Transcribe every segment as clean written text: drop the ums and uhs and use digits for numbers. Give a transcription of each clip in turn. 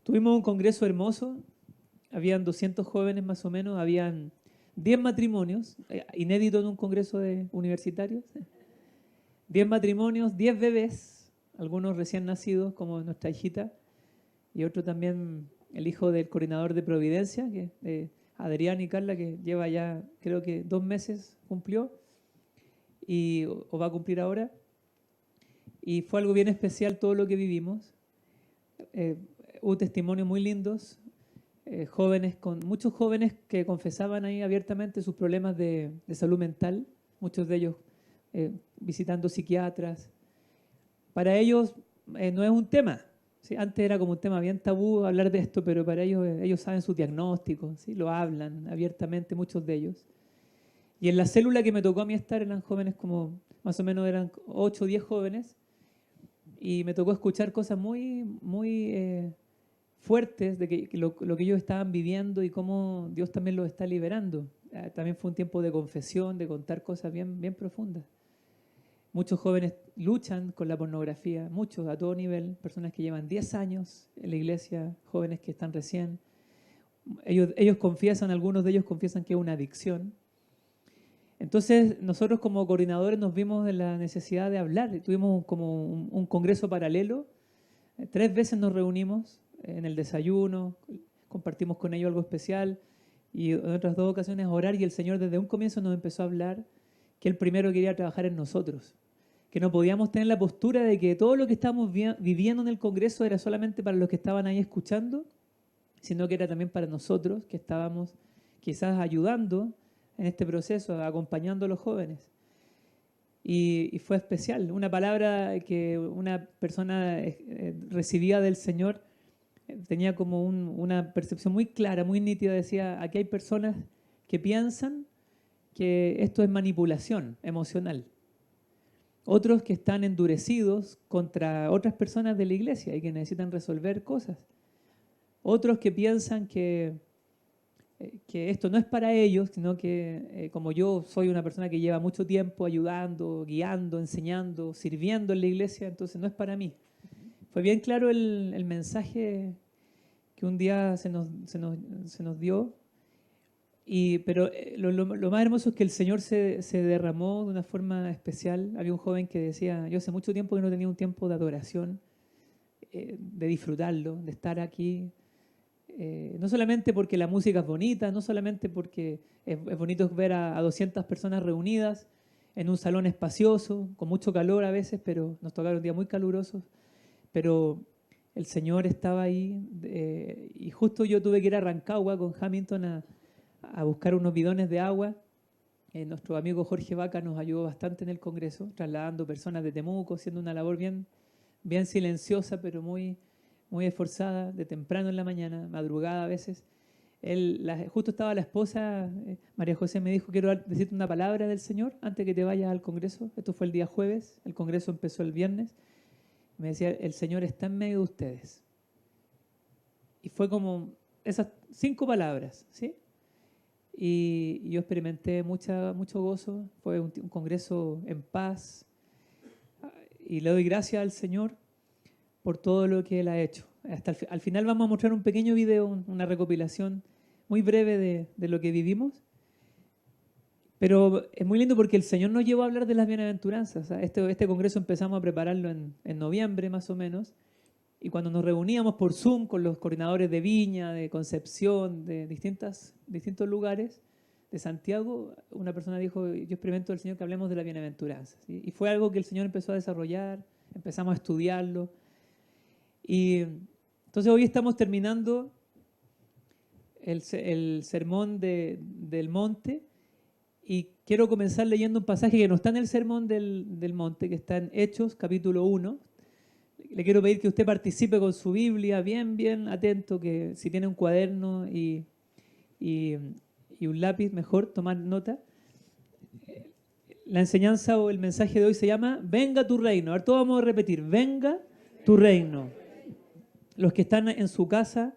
Tuvimos un congreso hermoso, habían 200 jóvenes más o menos, habían 10 matrimonios, inédito en un congreso de universitarios, 10 matrimonios, 10 bebés, algunos recién nacidos como nuestra hijita, y otro también el hijo del coordinador de Providencia, que Adrián y Carla, que lleva ya creo que 2 meses cumplió, o va a cumplir ahora, y fue algo bien especial todo lo que vivimos. Hubo testimonios muy lindos, muchos jóvenes que confesaban ahí abiertamente sus problemas de salud mental, muchos de ellos visitando psiquiatras. Para ellos no es un tema, ¿sí? Antes era como un tema bien tabú hablar de esto, pero para ellos saben sus diagnósticos, ¿sí? Lo hablan abiertamente muchos de ellos. Y en la célula que me tocó a mí estar eran jóvenes como, más o menos eran 8 o 10 jóvenes, y me tocó escuchar cosas muy fuertes de que lo que ellos estaban viviendo y cómo Dios también los está liberando. También fue un tiempo de confesión, de contar cosas bien profundas. Muchos jóvenes luchan con la pornografía, muchos a todo nivel, personas que llevan 10 años en la iglesia, jóvenes que están recién. Ellos confiesan, algunos de ellos confiesan que es una adicción. Entonces nosotros como coordinadores nos vimos en la necesidad de hablar. Tuvimos como un congreso paralelo. 3 veces nos reunimos en el desayuno, compartimos con ellos algo especial, y en otras 2 ocasiones orar, y el Señor desde un comienzo nos empezó a hablar que Él primero quería trabajar en nosotros, que no podíamos tener la postura de que todo lo que estábamos viviendo en el Congreso era solamente para los que estaban ahí escuchando, sino que era también para nosotros que estábamos quizás ayudando en este proceso, acompañando a los jóvenes. Y fue especial, una palabra que una persona recibía del Señor tenía como una percepción muy clara, muy nítida, decía, aquí hay personas que piensan que esto es manipulación emocional. Otros que están endurecidos contra otras personas de la iglesia y que necesitan resolver cosas. Otros que piensan que esto no es para ellos, sino que como yo soy una persona que lleva mucho tiempo ayudando, guiando, enseñando, sirviendo en la iglesia, entonces no es para mí. Fue bien claro el mensaje que un día se nos dio. Pero lo más hermoso es que el Señor se derramó de una forma especial. Había un joven que decía, yo hace mucho tiempo que no tenía un tiempo de adoración, de disfrutarlo, de estar aquí. No solamente porque la música es bonita, no solamente porque es bonito ver a 200 personas reunidas en un salón espacioso, con mucho calor a veces, pero nos tocaron días muy calurosos. Pero el Señor estaba ahí, y justo yo tuve que ir a Rancagua con Hamilton a buscar unos bidones de agua. Nuestro amigo Jorge Vaca nos ayudó bastante en el Congreso, trasladando personas de Temuco, haciendo una labor bien silenciosa, pero muy esforzada, de temprano en la mañana, madrugada a veces. Justo estaba la esposa, María José me dijo, quiero decirte una palabra del Señor antes que te vayas al Congreso. Esto fue el día jueves, el Congreso empezó el viernes. Me decía, el Señor está en medio de ustedes. Y fue como esas 5 palabras, ¿sí? Y yo experimenté mucho gozo, fue un congreso en paz, y le doy gracias al Señor por todo lo que Él ha hecho. Al final vamos a mostrar un pequeño video, una recopilación muy breve de lo que vivimos, pero es muy lindo porque el Señor nos llevó a hablar de las bienaventuranzas. Este congreso empezamos a prepararlo en noviembre más o menos, y cuando nos reuníamos por Zoom con los coordinadores de Viña, de Concepción, de distintos lugares de Santiago, una persona dijo, yo experimento del Señor que hablemos de la bienaventuranza, ¿sí? Y fue algo que el Señor empezó a desarrollar, empezamos a estudiarlo. Y entonces hoy estamos terminando el sermón del monte, y quiero comenzar leyendo un pasaje que no está en el sermón del monte, que está en Hechos, capítulo 1. Le quiero pedir que usted participe con su Biblia, bien atento, que si tiene un cuaderno y un lápiz, mejor tomar nota. La enseñanza o el mensaje de hoy se llama Venga tu reino. A ver, todos vamos a repetir, venga tu reino. Los que están en su casa,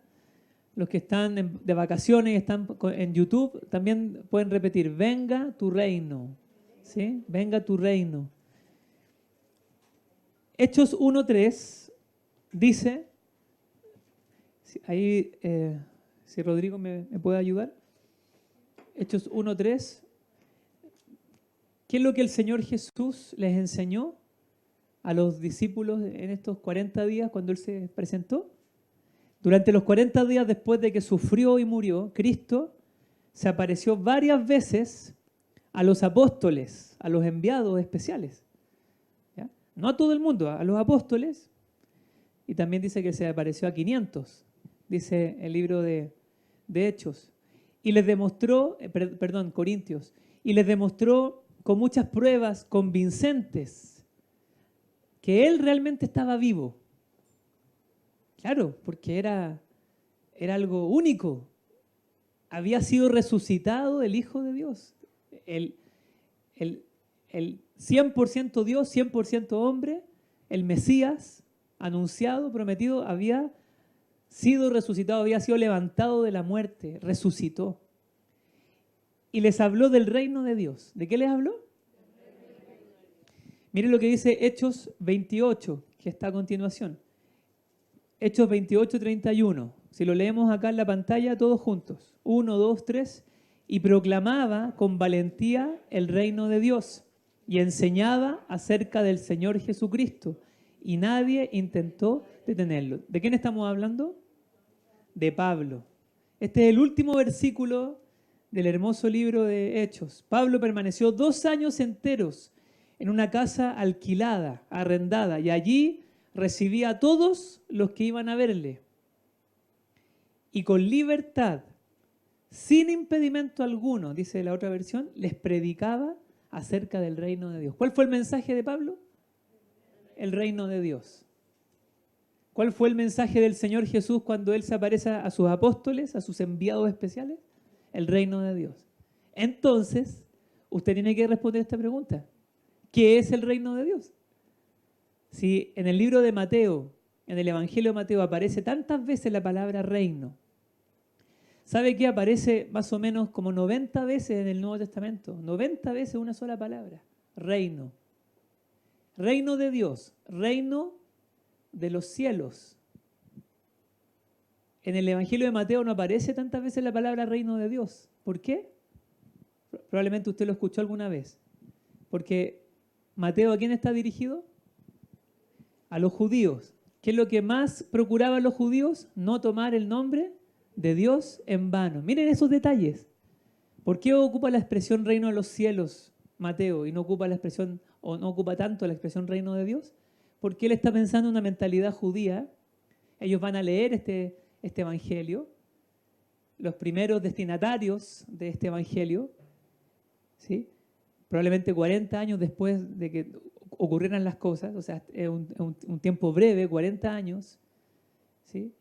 los que están de vacaciones, están en YouTube, también pueden repetir, venga tu reino. ¿Sí? Venga tu reino. Hechos 1:3 dice, Ahí, si Rodrigo me puede ayudar. Hechos 1:3. ¿Qué es lo que el Señor Jesús les enseñó a los discípulos en estos 40 días cuando Él se presentó? Durante los 40 días después de que sufrió y murió, Cristo se apareció varias veces a los apóstoles, a los enviados especiales. ¿Ya? No a todo el mundo, a los apóstoles. Y también dice que se apareció a 500, dice el libro de Hechos. Y les demostró, Corintios, y les demostró con muchas pruebas convincentes que Él realmente estaba vivo. Claro, porque era algo único. Había sido resucitado el Hijo de Dios. El 100% Dios, 100% hombre, el Mesías anunciado, prometido, había sido resucitado, había sido levantado de la muerte, resucitó. Y les habló del reino de Dios. ¿De qué les habló? Miren lo que dice Hechos 28, que está a continuación. Hechos 28, 31. Si lo leemos acá en la pantalla, todos juntos. 1, 2, 3. Y proclamaba con valentía el reino de Dios y enseñaba acerca del Señor Jesucristo. Y nadie intentó detenerlo. ¿De quién estamos hablando? De Pablo. Este es el último versículo del hermoso libro de Hechos. Pablo permaneció 2 años enteros en una casa alquilada, arrendada, y allí recibía a todos los que iban a verle. Y con libertad, sin impedimento alguno, dice la otra versión, les predicaba acerca del reino de Dios. ¿Cuál fue el mensaje de Pablo? El reino de Dios. ¿Cuál fue el mensaje del Señor Jesús cuando Él se aparece a sus apóstoles, a sus enviados especiales? El reino de Dios. Entonces, usted tiene que responder esta pregunta. ¿Qué es el reino de Dios? Si en el libro de Mateo, en el Evangelio de Mateo, aparece tantas veces la palabra reino, ¿sabe qué? Aparece más o menos como 90 veces en el Nuevo Testamento. 90 veces una sola palabra. Reino. Reino de Dios. Reino de los cielos. En el Evangelio de Mateo no aparece tantas veces la palabra reino de Dios. ¿Por qué? Probablemente usted lo escuchó alguna vez. Porque Mateo, ¿a quién está dirigido? A los judíos. ¿Qué es lo que más procuraban los judíos? No tomar el nombre de Dios en vano. Miren esos detalles. ¿Por qué ocupa la expresión reino de los cielos Mateo y no ocupa la expresión, o no ocupa tanto la expresión reino de Dios? Porque él está pensando en una mentalidad judía. Ellos van a leer este evangelio, los primeros destinatarios de este evangelio, ¿sí? Probablemente 40 años después de que ocurrieran las cosas, o sea, es un tiempo breve, 40 años, ¿sí?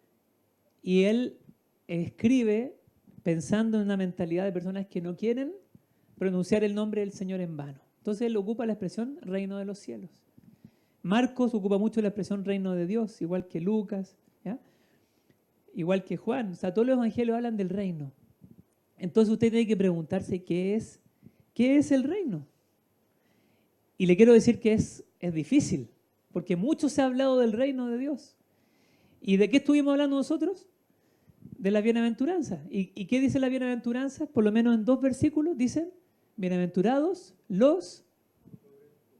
Y él escribe pensando en una mentalidad de personas que no quieren pronunciar el nombre del Señor en vano. Entonces él ocupa la expresión reino de los cielos. Marcos ocupa mucho la expresión reino de Dios, igual que Lucas, ¿ya? Igual que Juan. O sea, todos los evangelios hablan del reino. Entonces usted tiene que preguntarse qué es el reino. Y le quiero decir que es difícil, porque mucho se ha hablado del reino de Dios. ¿Y de qué estuvimos hablando nosotros? De la bienaventuranza. ¿Y qué dice la bienaventuranza? Por lo menos en 2 versículos dicen: bienaventurados los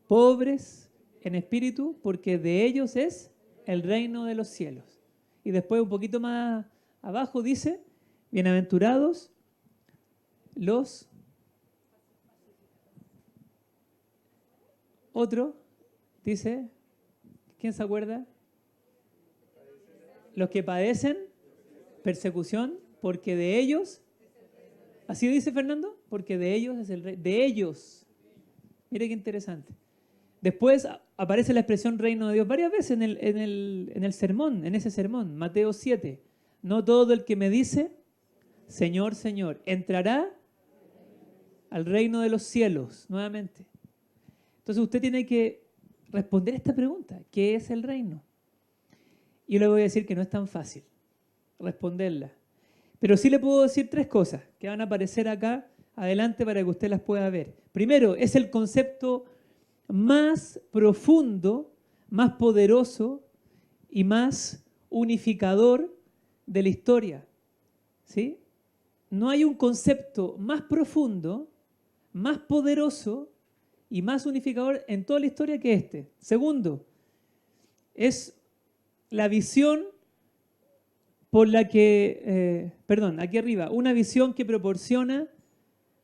pobres en espíritu, porque de ellos es el reino de los cielos. Y después un poquito más abajo dice: bienaventurados los... Otro dice, ¿quién se acuerda? Los que padecen persecución, porque de ellos, ¿así dice Fernando? Porque de ellos es el rey, de ellos. Mire qué interesante. Después aparece la expresión reino de Dios varias veces en el sermón, en ese sermón, Mateo 7. No todo el que me dice, Señor, Señor, entrará al reino de los cielos, nuevamente. Entonces usted tiene que responder esta pregunta: ¿qué es el reino? Y yo le voy a decir que no es tan fácil responderla. Pero sí le puedo decir 3 cosas que van a aparecer acá adelante para que usted las pueda ver. Primero, es el concepto más profundo, más poderoso y más unificador de la historia, ¿sí? No hay un concepto más profundo, más poderoso y más unificador en toda la historia que este. Segundo, es la visión por la que, aquí arriba, una visión que proporciona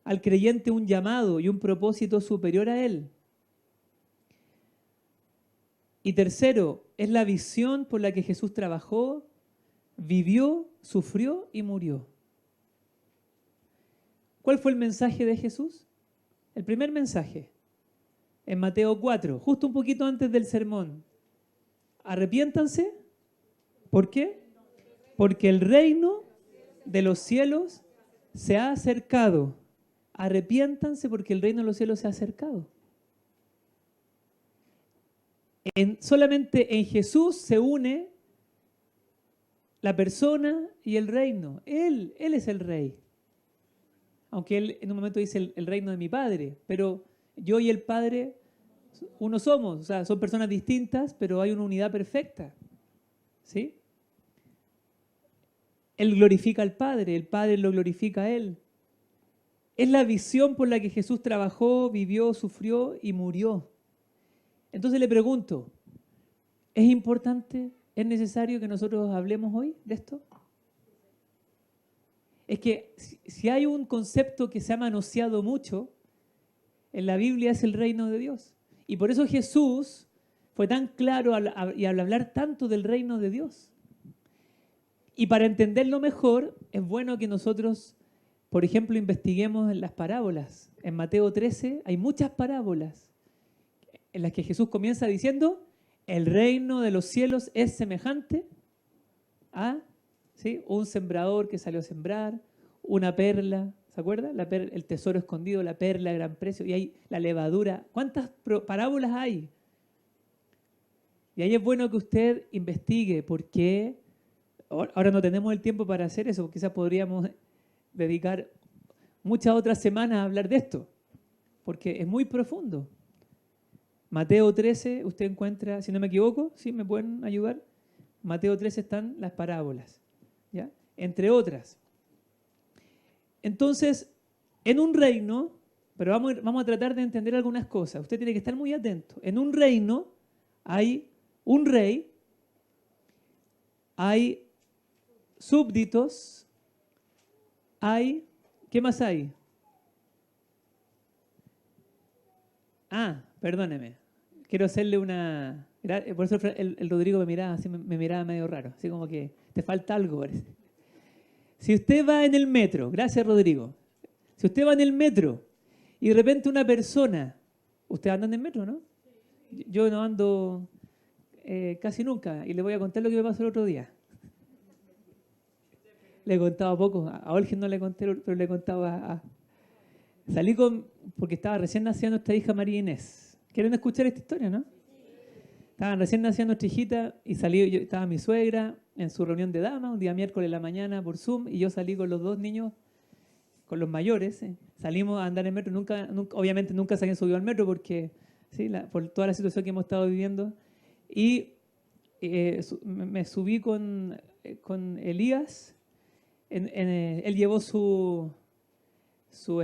al creyente un llamado y un propósito superior a él. Y tercero, es la visión por la que Jesús trabajó, vivió, sufrió y murió. ¿Cuál fue el mensaje de Jesús? El primer mensaje, en Mateo 4, justo un poquito antes del sermón. Arrepiéntanse. ¿Por qué? Porque el reino de los cielos se ha acercado. Arrepiéntanse porque el reino de los cielos se ha acercado. Solamente en Jesús se une la persona y el reino. Él es el rey. Aunque él en un momento dice el reino de mi Padre, pero yo y el Padre uno somos, o sea, son personas distintas, pero hay una unidad perfecta. ¿Sí? Él glorifica al Padre, el Padre lo glorifica a Él. Es la visión por la que Jesús trabajó, vivió, sufrió y murió. Entonces le pregunto, ¿es importante, es necesario que nosotros hablemos hoy de esto? Es que si hay un concepto que se ha manoseado mucho en la Biblia es el reino de Dios. Y por eso Jesús fue tan claro y al hablar tanto del reino de Dios. Y para entenderlo mejor, es bueno que nosotros, por ejemplo, investiguemos en las parábolas. En Mateo 13 hay muchas parábolas en las que Jesús comienza diciendo, el reino de los cielos es semejante a, ¿sí?, un sembrador que salió a sembrar, una perla, ¿se acuerda? El tesoro escondido, la perla de gran precio, y hay la levadura. ¿Cuántas parábolas hay? Y ahí es bueno que usted investigue por qué. Ahora no tenemos el tiempo para hacer eso, quizás podríamos dedicar muchas otras semanas a hablar de esto, porque es muy profundo. Mateo 13, usted encuentra, si no me equivoco, ¿sí me pueden ayudar? Mateo 13 están las parábolas, ¿ya? Entre otras. Entonces, en un reino, pero vamos a tratar de entender algunas cosas. Usted tiene que estar muy atento. En un reino hay un rey, hay súbditos, ¿qué más hay? Perdóneme, quiero hacerle una... Por eso el Rodrigo me miraba así, me miraba medio raro, así como que te falta algo, parece. Si usted va en el metro, gracias Rodrigo, si usted va en el metro y de repente una persona, usted anda en el metro, ¿no? Yo no ando casi nunca y le voy a contar lo que me pasó el otro día. Le he contado poco, a Olgen no le conté, pero le he contado Salí porque estaba recién nacida nuestra hija María Inés. ¿Quieren escuchar esta historia, no? Estaban recién nacida nuestra hijita y estaba mi suegra en su reunión de damas, un día miércoles en la mañana por Zoom, y yo salí con los dos niños, con los mayores. Salimos a andar en metro, obviamente nunca se habían subido al metro porque, ¿sí?, por toda la situación que hemos estado viviendo. Y me subí con Elías. Él llevó su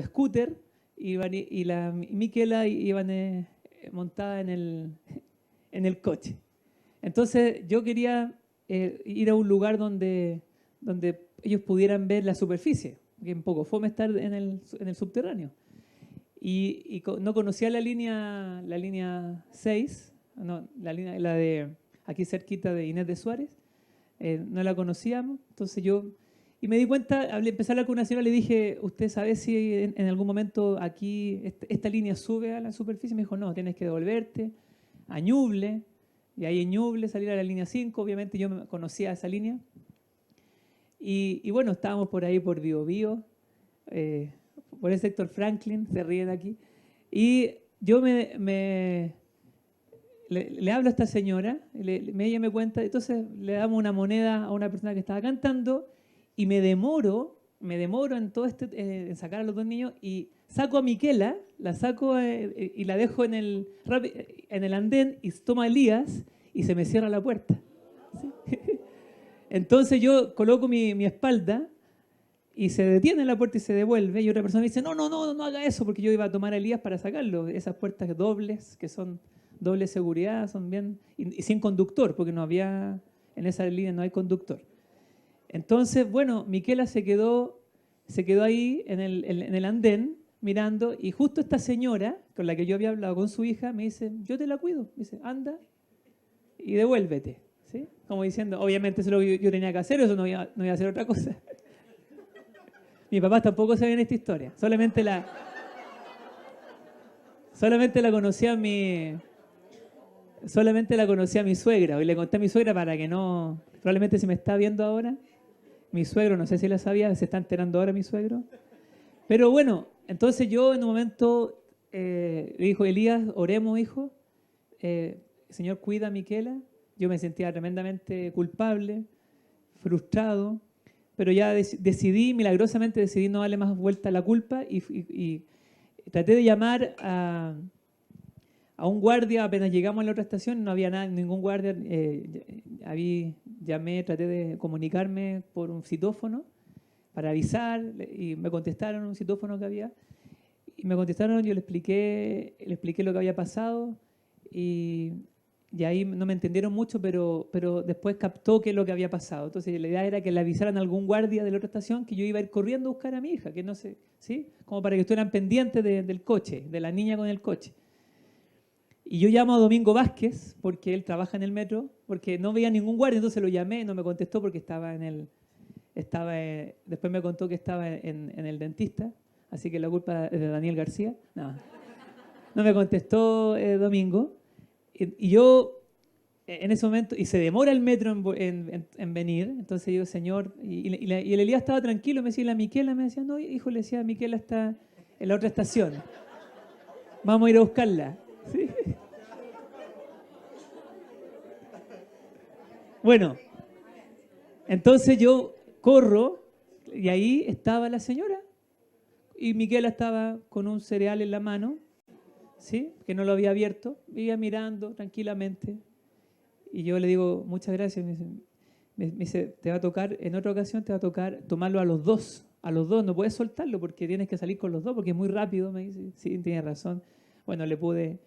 scooter y la Miquela iban montada en el coche. Entonces yo quería ir a un lugar donde ellos pudieran ver la superficie, que es un poco fome estar en el subterráneo. Y no conocía la línea 6, no, la de aquí cerquita de Inés de Suárez, no la conocíamos, entonces y me di cuenta, empecé a hablar con una señora, le dije, ¿usted sabe si en algún momento aquí esta línea sube a la superficie? Me dijo, no, tienes que devolverte a Ñuble, y ahí en Ñuble salir a la línea 5, obviamente yo conocía esa línea. Y bueno, estábamos por ahí por Biobío, por el sector Franklin, se ríen aquí. Y yo le hablo a esta señora, ella me cuenta, entonces le damos una moneda a una persona que estaba cantando y me demoro en todo en sacar a los dos niños y saco a Miquela, la saco y la dejo en el andén y toma a Elías y se me cierra la puerta. ¿Sí? Entonces yo coloco mi espalda y se detiene la puerta y se devuelve. Y otra persona me dice, no, no, no, no haga eso, porque yo iba a tomar a Elías para sacarlo. Esas puertas dobles, que son doble seguridad, son bien... Y sin conductor, porque no había... En esa línea no hay conductor. Entonces, bueno, Miquela se quedó ahí en el andén mirando y justo esta señora con la que yo había hablado con su hija me dice, yo te la cuido. Me dice, anda y devuélvete. ¿Sí? Como diciendo, obviamente eso es lo que yo tenía que hacer, eso no iba a hacer otra cosa. Mi papá tampoco sabía en esta historia, solamente solamente la conocía mi suegra. Y le conté a mi suegra para que no, probablemente si me está viendo ahora, mi suegro, no sé si la sabía, se está enterando ahora mi suegro. Pero bueno, entonces yo en un momento le dijo, Elías, oremos, hijo. Señor, cuida a Miquela. Yo me sentía tremendamente culpable, frustrado, pero ya milagrosamente decidí no darle más vuelta a la culpa y traté de llamar a un guardia. Apenas llegamos a la otra estación, no había ningún guardia. Llamé, traté de comunicarme por un citófono para avisar y me contestaron un citófono que había. Y me contestaron, yo le expliqué lo que había pasado y ahí no me entendieron mucho, pero después captó qué es lo que había pasado. Entonces la idea era que le avisaran a algún guardia de la otra estación que yo iba a ir corriendo a buscar a mi hija, que no sé, ¿sí? Como para que estuvieran pendientes del coche, de la niña con el coche. Y yo llamo a Domingo Vázquez, porque él trabaja en el metro, porque no veía ningún guardia, entonces lo llamé, no me contestó porque estaba después me contó que estaba en el dentista, así que la culpa es de Daniel García. No me contestó Domingo. Y yo, en ese momento, y se demora el metro en venir, entonces yo, señor, y el Elías estaba tranquilo, me decía, la Miquela, me decía, no, hijo, le decía, Miquela está en la otra estación, vamos a ir a buscarla. ¿Sí? Bueno, entonces yo corro y ahí estaba la señora y Miquela estaba con un cereal en la mano, ¿sí? Que no lo había abierto, iba mirando tranquilamente. Y yo le digo, muchas gracias. Me dice, te va a tocar, en otra ocasión te va a tocar tomarlo a los dos, no puedes soltarlo porque tienes que salir con los dos porque es muy rápido, me dice. Sí, tienes razón. Bueno, pude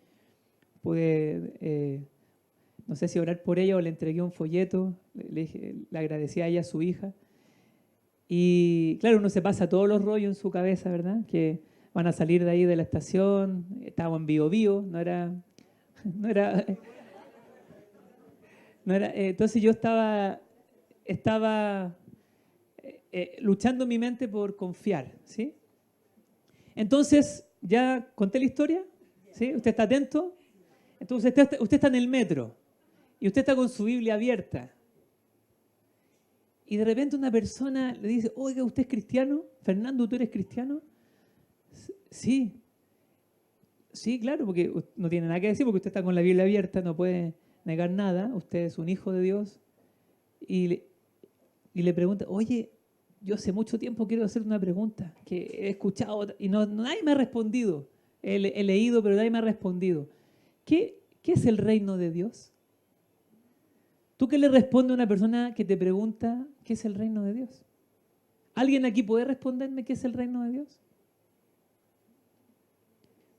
no sé si orar por ella o le entregué un folleto, le agradecí a ella, a su hija. Y claro, uno se pasa todos los rollos en su cabeza, ¿verdad? Que van a salir de ahí de la estación, estábamos en Biobío, no era, no era, no era, entonces yo estaba luchando en mi mente por confiar, ¿sí? Entonces, ya conté la historia, ¿sí? ¿Usted está atento? Entonces, usted está en el metro y usted está con su Biblia abierta. Y de repente una persona le dice, oiga, ¿usted es cristiano? Fernando, ¿tú eres cristiano? Sí, sí, claro, porque no tiene nada que decir, porque usted está con la Biblia abierta, no puede negar nada, usted es un hijo de Dios. Y le pregunta, oye, yo hace mucho tiempo quiero hacer una pregunta que he escuchado y nadie me ha respondido. He leído, pero nadie me ha respondido. ¿Qué es el reino de Dios? ¿Tú qué le respondes a una persona que te pregunta qué es el reino de Dios? ¿Alguien aquí puede responderme qué es el reino de Dios?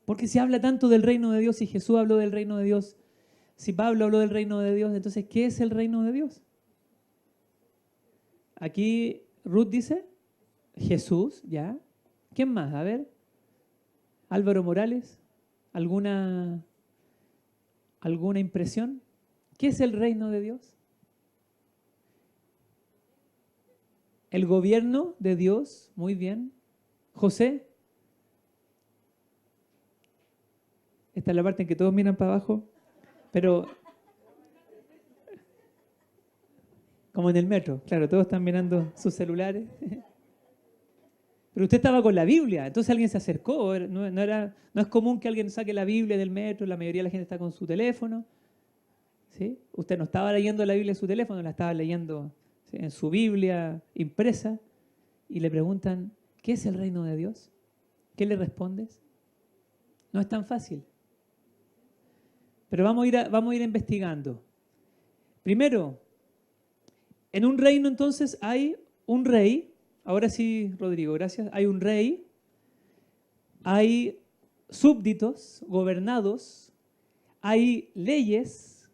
Porque si habla tanto del reino de Dios, si Jesús habló del reino de Dios, si Pablo habló del reino de Dios, entonces, ¿qué es el reino de Dios? Aquí Ruth dice, Jesús, ¿ya? ¿Quién más? A ver, Álvaro Morales, ¿alguna impresión? ¿Qué es el reino de Dios? El gobierno de Dios, muy bien. José, esta es la parte en que todos miran para abajo, pero como en el metro, claro, todos están mirando sus celulares. Pero usted estaba con la Biblia, entonces alguien se acercó, no es común que alguien saque la Biblia del metro, la mayoría de la gente está con su teléfono. ¿Sí? Usted no estaba leyendo la Biblia en su teléfono, la estaba leyendo, ¿sí?, en su Biblia impresa y le preguntan, ¿qué es el reino de Dios? ¿Qué le respondes? No es tan fácil. Pero vamos a ir investigando. Primero, En un reino entonces hay un rey, ahora sí, Rodrigo, gracias, hay un rey, hay súbditos gobernados, hay leyes,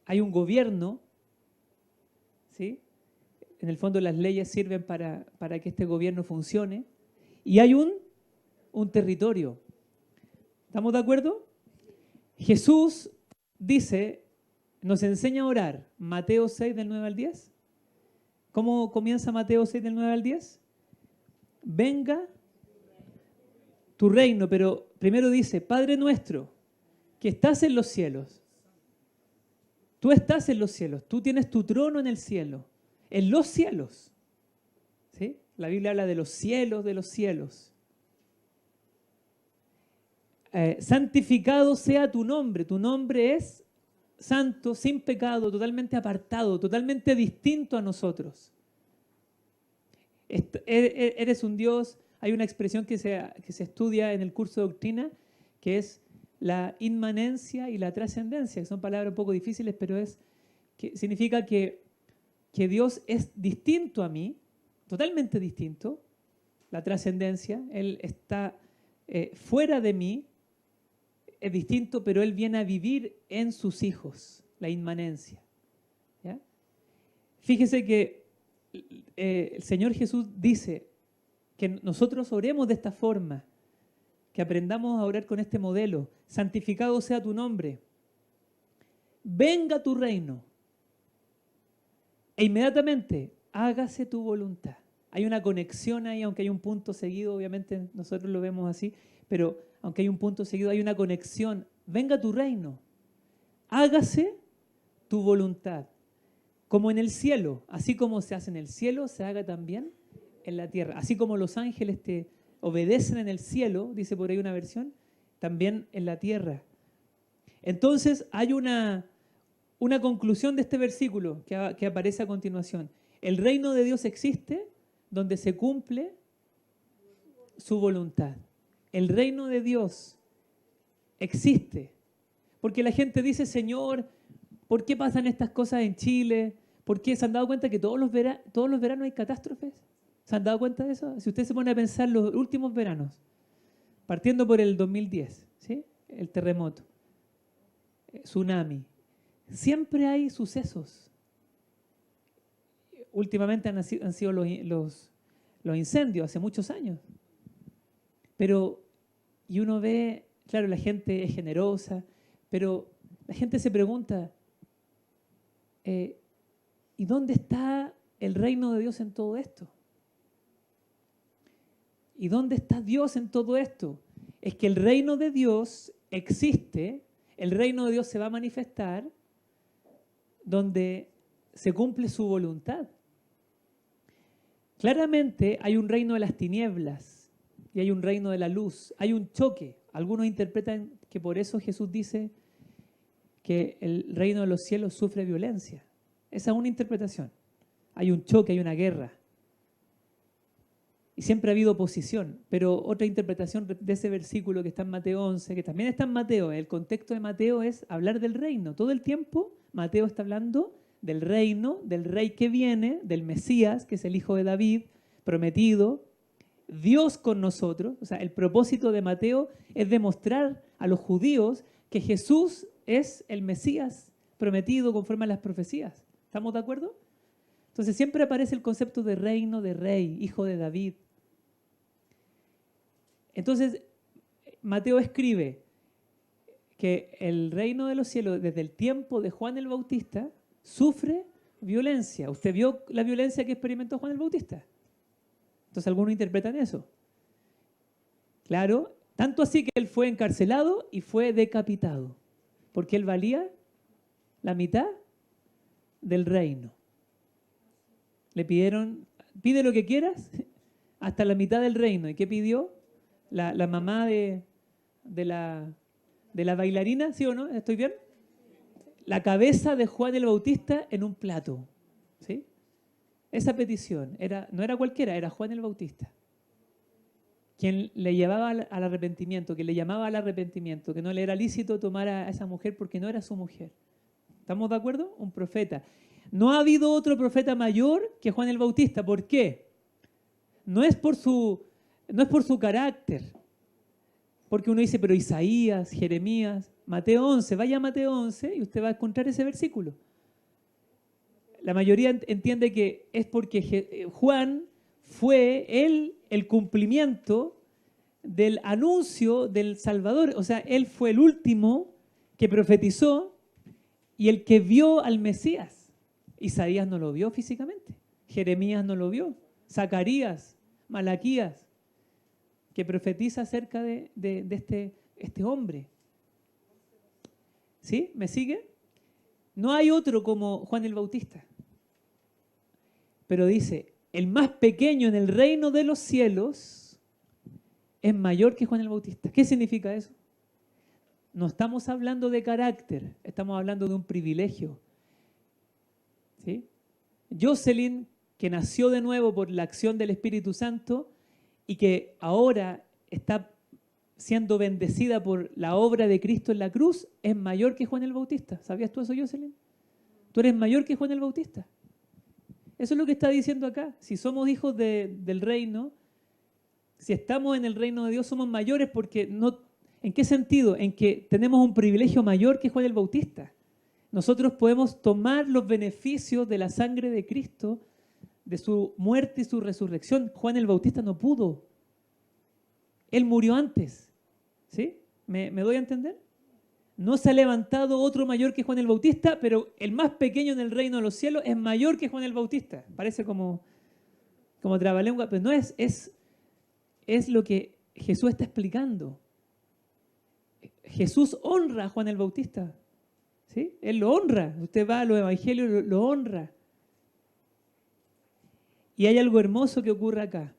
hay un gobierno, ¿sí? En el fondo las leyes sirven para que este gobierno funcione, y hay un territorio. ¿Estamos de acuerdo? Jesús dice, nos enseña a orar, Mateo 6 del 9 al 10. ¿Cómo comienza Mateo 6 del 9 al 10? Venga tu reino, pero primero dice, Padre nuestro, que estás en los cielos. Tú estás en los cielos, tú tienes tu trono en el cielo, en los cielos. ¿Sí? La Biblia habla de los cielos, de los cielos. Santificado sea tu nombre es santo, sin pecado, totalmente apartado, totalmente distinto a nosotros. Eres un Dios, hay una expresión que se estudia en el curso de doctrina, que es la inmanencia y la trascendencia, que son palabras un poco difíciles, pero significa que Dios es distinto a mí, totalmente distinto, la trascendencia, Él está fuera de mí, es distinto, pero Él viene a vivir en sus hijos, la inmanencia. ¿Ya? Fíjese que el Señor Jesús dice que nosotros oremos de esta forma, que aprendamos a orar con este modelo. Santificado sea tu nombre. Venga tu reino. E inmediatamente, hágase tu voluntad. Hay una conexión ahí, aunque hay un punto seguido, obviamente nosotros lo vemos así, pero aunque hay un punto seguido, hay una conexión. Venga tu reino. Hágase tu voluntad. Como en el cielo, así como se hace en el cielo, se haga también en la tierra. Así como los ángeles te obedecen en el cielo, dice por ahí una versión, también en la tierra. Entonces hay una conclusión de este versículo que aparece a continuación. El reino de Dios existe donde se cumple su voluntad. El reino de Dios existe. Porque la gente dice, Señor, ¿por qué pasan estas cosas en Chile? ¿Por qué se han dado cuenta que todos los veranos hay catástrofes? ¿Se han dado cuenta de eso? Si usted se pone a pensar los últimos veranos, partiendo por el 2010, ¿sí? El terremoto, tsunami, siempre hay sucesos. Últimamente han sido los incendios, hace muchos años. Pero, y uno ve, claro, la gente es generosa, pero la gente se pregunta, ¿y dónde está el reino de Dios en todo esto? ¿Y dónde está Dios en todo esto? Es que el reino de Dios existe, el reino de Dios se va a manifestar donde se cumple su voluntad. Claramente hay un reino de las tinieblas y hay un reino de la luz, hay un choque. Algunos interpretan que por eso Jesús dice que el reino de los cielos sufre violencia. Esa es una interpretación. Hay un choque, hay una guerra. Y siempre ha habido oposición, pero otra interpretación de ese versículo que está en Mateo 11, que también está en Mateo, el contexto de Mateo es hablar del reino. Todo el tiempo Mateo está hablando del reino, del rey que viene, del Mesías, que es el hijo de David, prometido, Dios con nosotros. O sea, el propósito de Mateo es demostrar a los judíos que Jesús es el Mesías prometido conforme a las profecías. ¿Estamos de acuerdo? Entonces siempre aparece el concepto de reino, de rey, hijo de David. Entonces, Mateo escribe que el reino de los cielos, desde el tiempo de Juan el Bautista, sufre violencia. ¿Usted vio la violencia que experimentó Juan el Bautista? Entonces, algunos interpretan eso. Claro, tanto así que él fue encarcelado y fue decapitado, porque él valía la mitad del reino. Le pidieron, pide lo que quieras, hasta la mitad del reino. ¿Y qué pidió? La mamá de la bailarina, ¿sí o no? ¿Estoy bien? La cabeza de Juan el Bautista en un plato. ¿Sí? Esa petición no era cualquiera, era Juan el Bautista. Quien le llevaba al arrepentimiento, que le llamaba al arrepentimiento, que no le era lícito tomar a esa mujer porque no era su mujer. ¿Estamos de acuerdo? Un profeta. No ha habido otro profeta mayor que Juan el Bautista. ¿Por qué? No es por su carácter. Porque uno dice, pero Isaías, Jeremías, Mateo 11, vaya a Mateo 11 y usted va a encontrar ese versículo. La mayoría entiende que es porque Juan fue el cumplimiento del anuncio del Salvador. O sea, él fue el último que profetizó y el que vio al Mesías. Isaías no lo vio físicamente, Jeremías no lo vio, Zacarías, Malaquías, que profetiza acerca de este hombre. ¿Sí? ¿Me sigue? No hay otro como Juan el Bautista. Pero dice, el más pequeño en el reino de los cielos es mayor que Juan el Bautista. ¿Qué significa eso? No estamos hablando de carácter, estamos hablando de un privilegio. ¿Sí? Jocelyn, que nació de nuevo por la acción del Espíritu Santo y que ahora está siendo bendecida por la obra de Cristo en la cruz, es mayor que Juan el Bautista. ¿Sabías tú eso, Jocelyn? Tú eres mayor que Juan el Bautista. Eso es lo que está diciendo acá. Si somos hijos del reino, si estamos en el reino de Dios, somos mayores porque no... ¿En qué sentido? En que tenemos un privilegio mayor que Juan el Bautista. Nosotros podemos tomar los beneficios de la sangre de Cristo, de su muerte y su resurrección. Juan el Bautista no pudo. Él murió antes. ¿Sí? ¿Me doy a entender? No se ha levantado otro mayor que Juan el Bautista, pero el más pequeño en el reino de los cielos es mayor que Juan el Bautista. Parece como trabalengua, pero no es lo que Jesús está explicando. Jesús honra a Juan el Bautista. ¿Sí? Él lo honra. Usted va a los evangelios, lo honra. Y hay algo hermoso que ocurre acá.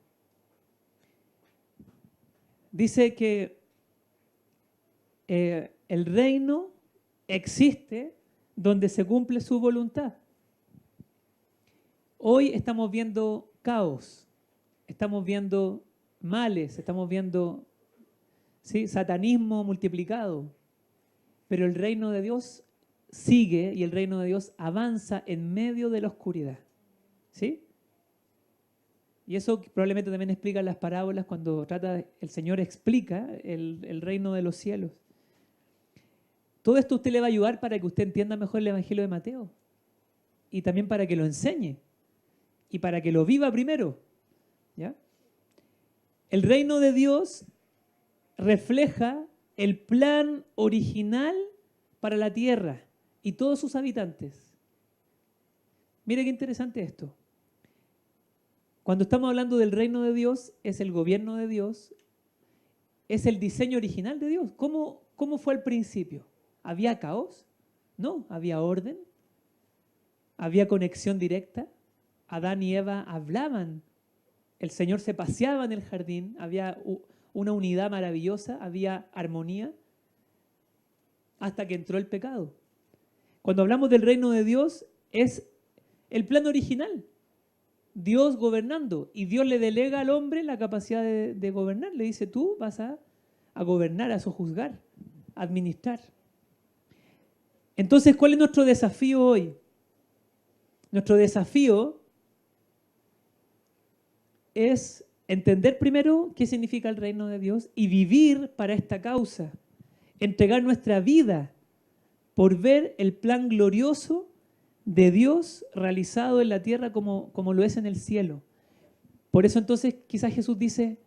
Dice que el reino existe donde se cumple su voluntad. Hoy estamos viendo caos, estamos viendo males, estamos viendo, ¿sí?, satanismo multiplicado, pero el reino de Dios sigue y el reino de Dios avanza en medio de la oscuridad. ¿Sí? Y eso probablemente también explica las parábolas cuando el Señor explica el reino de los cielos. Todo esto a usted le va a ayudar para que usted entienda mejor el Evangelio de Mateo. Y también para que lo enseñe. Y para que lo viva primero. ¿Ya? El reino de Dios refleja el plan original para la tierra y todos sus habitantes. Mire qué interesante esto. Cuando estamos hablando del reino de Dios, es el gobierno de Dios, es el diseño original de Dios. ¿Cómo fue al principio? ¿Había caos? No, había orden, había conexión directa. Adán y Eva hablaban, el Señor se paseaba en el jardín, había una unidad maravillosa, había armonía, hasta que entró el pecado. Cuando hablamos del reino de Dios, es el plan original. Dios gobernando, y Dios le delega al hombre la capacidad de gobernar. Le dice, tú vas a gobernar, a sojuzgar, a administrar. Entonces, ¿cuál es nuestro desafío hoy? Nuestro desafío es entender primero qué significa el reino de Dios y vivir para esta causa. Entregar nuestra vida por ver el plan glorioso de Dios realizado en la tierra como lo es en el cielo. Por eso entonces quizás Jesús dice,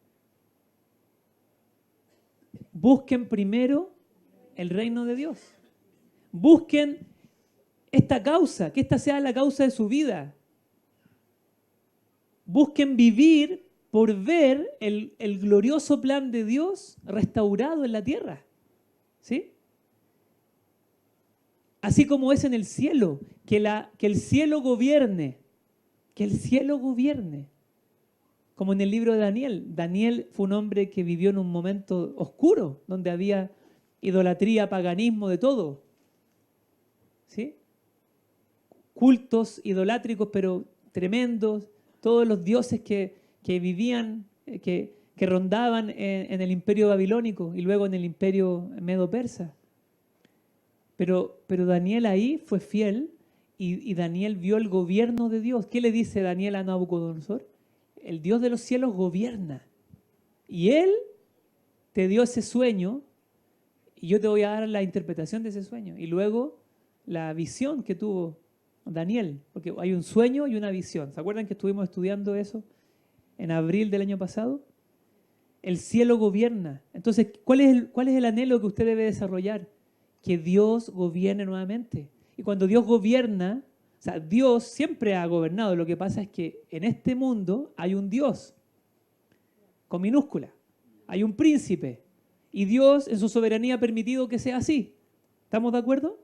busquen primero el reino de Dios. Busquen esta causa, que esta sea la causa de su vida. Busquen vivir por ver el glorioso plan de Dios restaurado en la tierra. ¿Sí? Así como es en el cielo, que el cielo gobierne, que el cielo gobierne. Como en el libro de Daniel. Daniel fue un hombre que vivió en un momento oscuro, donde había idolatría, paganismo, de todo. ¿Sí? Cultos idolátricos, pero tremendos, todos los dioses que vivían, que rondaban en el imperio babilónico y luego en el imperio medo-persa. Pero Daniel ahí fue fiel y Daniel vio el gobierno de Dios. ¿Qué le dice Daniel a Nabucodonosor? El Dios de los cielos gobierna. Y Él te dio ese sueño y yo te voy a dar la interpretación de ese sueño. Y luego la visión que tuvo Daniel, porque hay un sueño y una visión. ¿Se acuerdan que estuvimos estudiando eso en abril del año pasado? El cielo gobierna. Entonces, ¿cuál es el anhelo que usted debe desarrollar? Que Dios gobierne nuevamente. Y cuando Dios gobierna, o sea, Dios siempre ha gobernado. Lo que pasa es que en este mundo hay un Dios, con minúscula. Hay un príncipe. Y Dios en su soberanía ha permitido que sea así. ¿Estamos de acuerdo?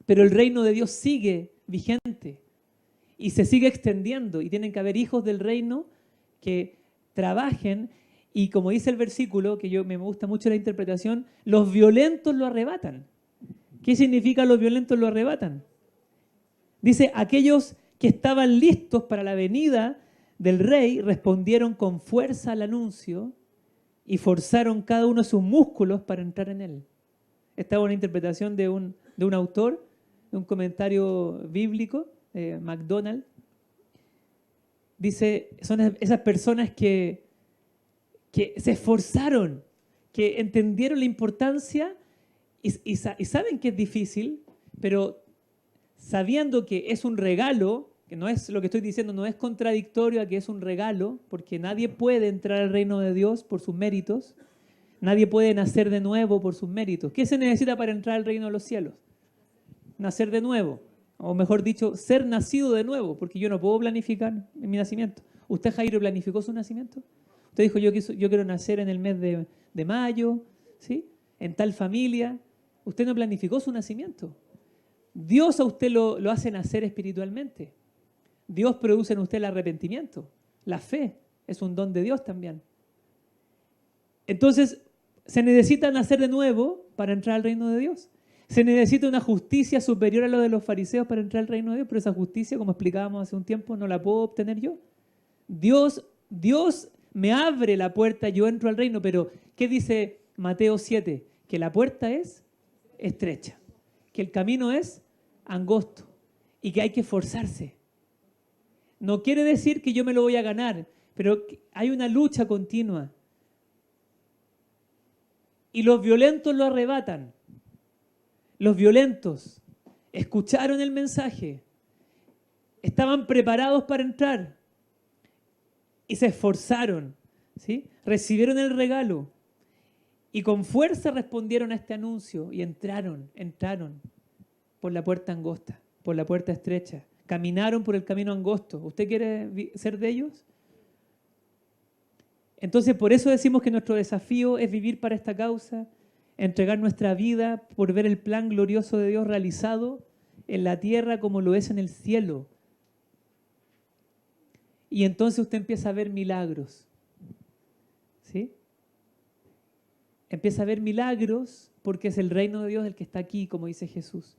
Pero el reino de Dios sigue vigente y se sigue extendiendo. Y tienen que haber hijos del reino que trabajen. Y como dice el versículo, que me gusta mucho la interpretación, los violentos lo arrebatan. ¿Qué significa los violentos lo arrebatan? Dice, aquellos que estaban listos para la venida del rey respondieron con fuerza al anuncio y forzaron cada uno de sus músculos para entrar en él. Esta es una interpretación de un autor, de un comentario bíblico, MacDonald. Dice, son esas personas que se esforzaron, que entendieron la importancia y saben que es difícil, pero sabiendo que es un regalo, que no es lo que estoy diciendo, no es contradictorio a que es un regalo, porque nadie puede entrar al reino de Dios por sus méritos, nadie puede nacer de nuevo por sus méritos. ¿Qué se necesita para entrar al reino de los cielos? Nacer de nuevo, o mejor dicho, ser nacido de nuevo, porque yo no puedo planificar mi nacimiento. ¿Usted, Jairo, planificó su nacimiento? Usted dijo, yo quiero nacer en el mes de mayo, ¿sí? En tal familia. Usted no planificó su nacimiento. Dios a usted lo hace nacer espiritualmente. Dios produce en usted el arrepentimiento. La fe es un don de Dios también. Entonces, se necesita nacer de nuevo para entrar al reino de Dios. Se necesita una justicia superior a lo de los fariseos para entrar al reino de Dios, pero esa justicia, como explicábamos hace un tiempo, no la puedo obtener yo. Dios me abre la puerta, yo entro al reino, pero ¿qué dice Mateo 7? Que la puerta es estrecha, que el camino es angosto y que hay que esforzarse. No quiere decir que yo me lo voy a ganar, pero hay una lucha continua. Y los violentos lo arrebatan. Los violentos escucharon el mensaje, estaban preparados para entrar y se esforzaron, ¿sí? Recibieron el regalo y con fuerza respondieron a este anuncio y entraron por la puerta angosta, por la puerta estrecha. Caminaron por el camino angosto. ¿Usted quiere ser de ellos? Entonces, por eso decimos que nuestro desafío es vivir para esta causa, entregar nuestra vida por ver el plan glorioso de Dios realizado en la tierra como lo es en el cielo. Y entonces usted empieza a ver milagros, ¿sí? Empieza a ver milagros porque es el reino de Dios el que está aquí, como dice Jesús.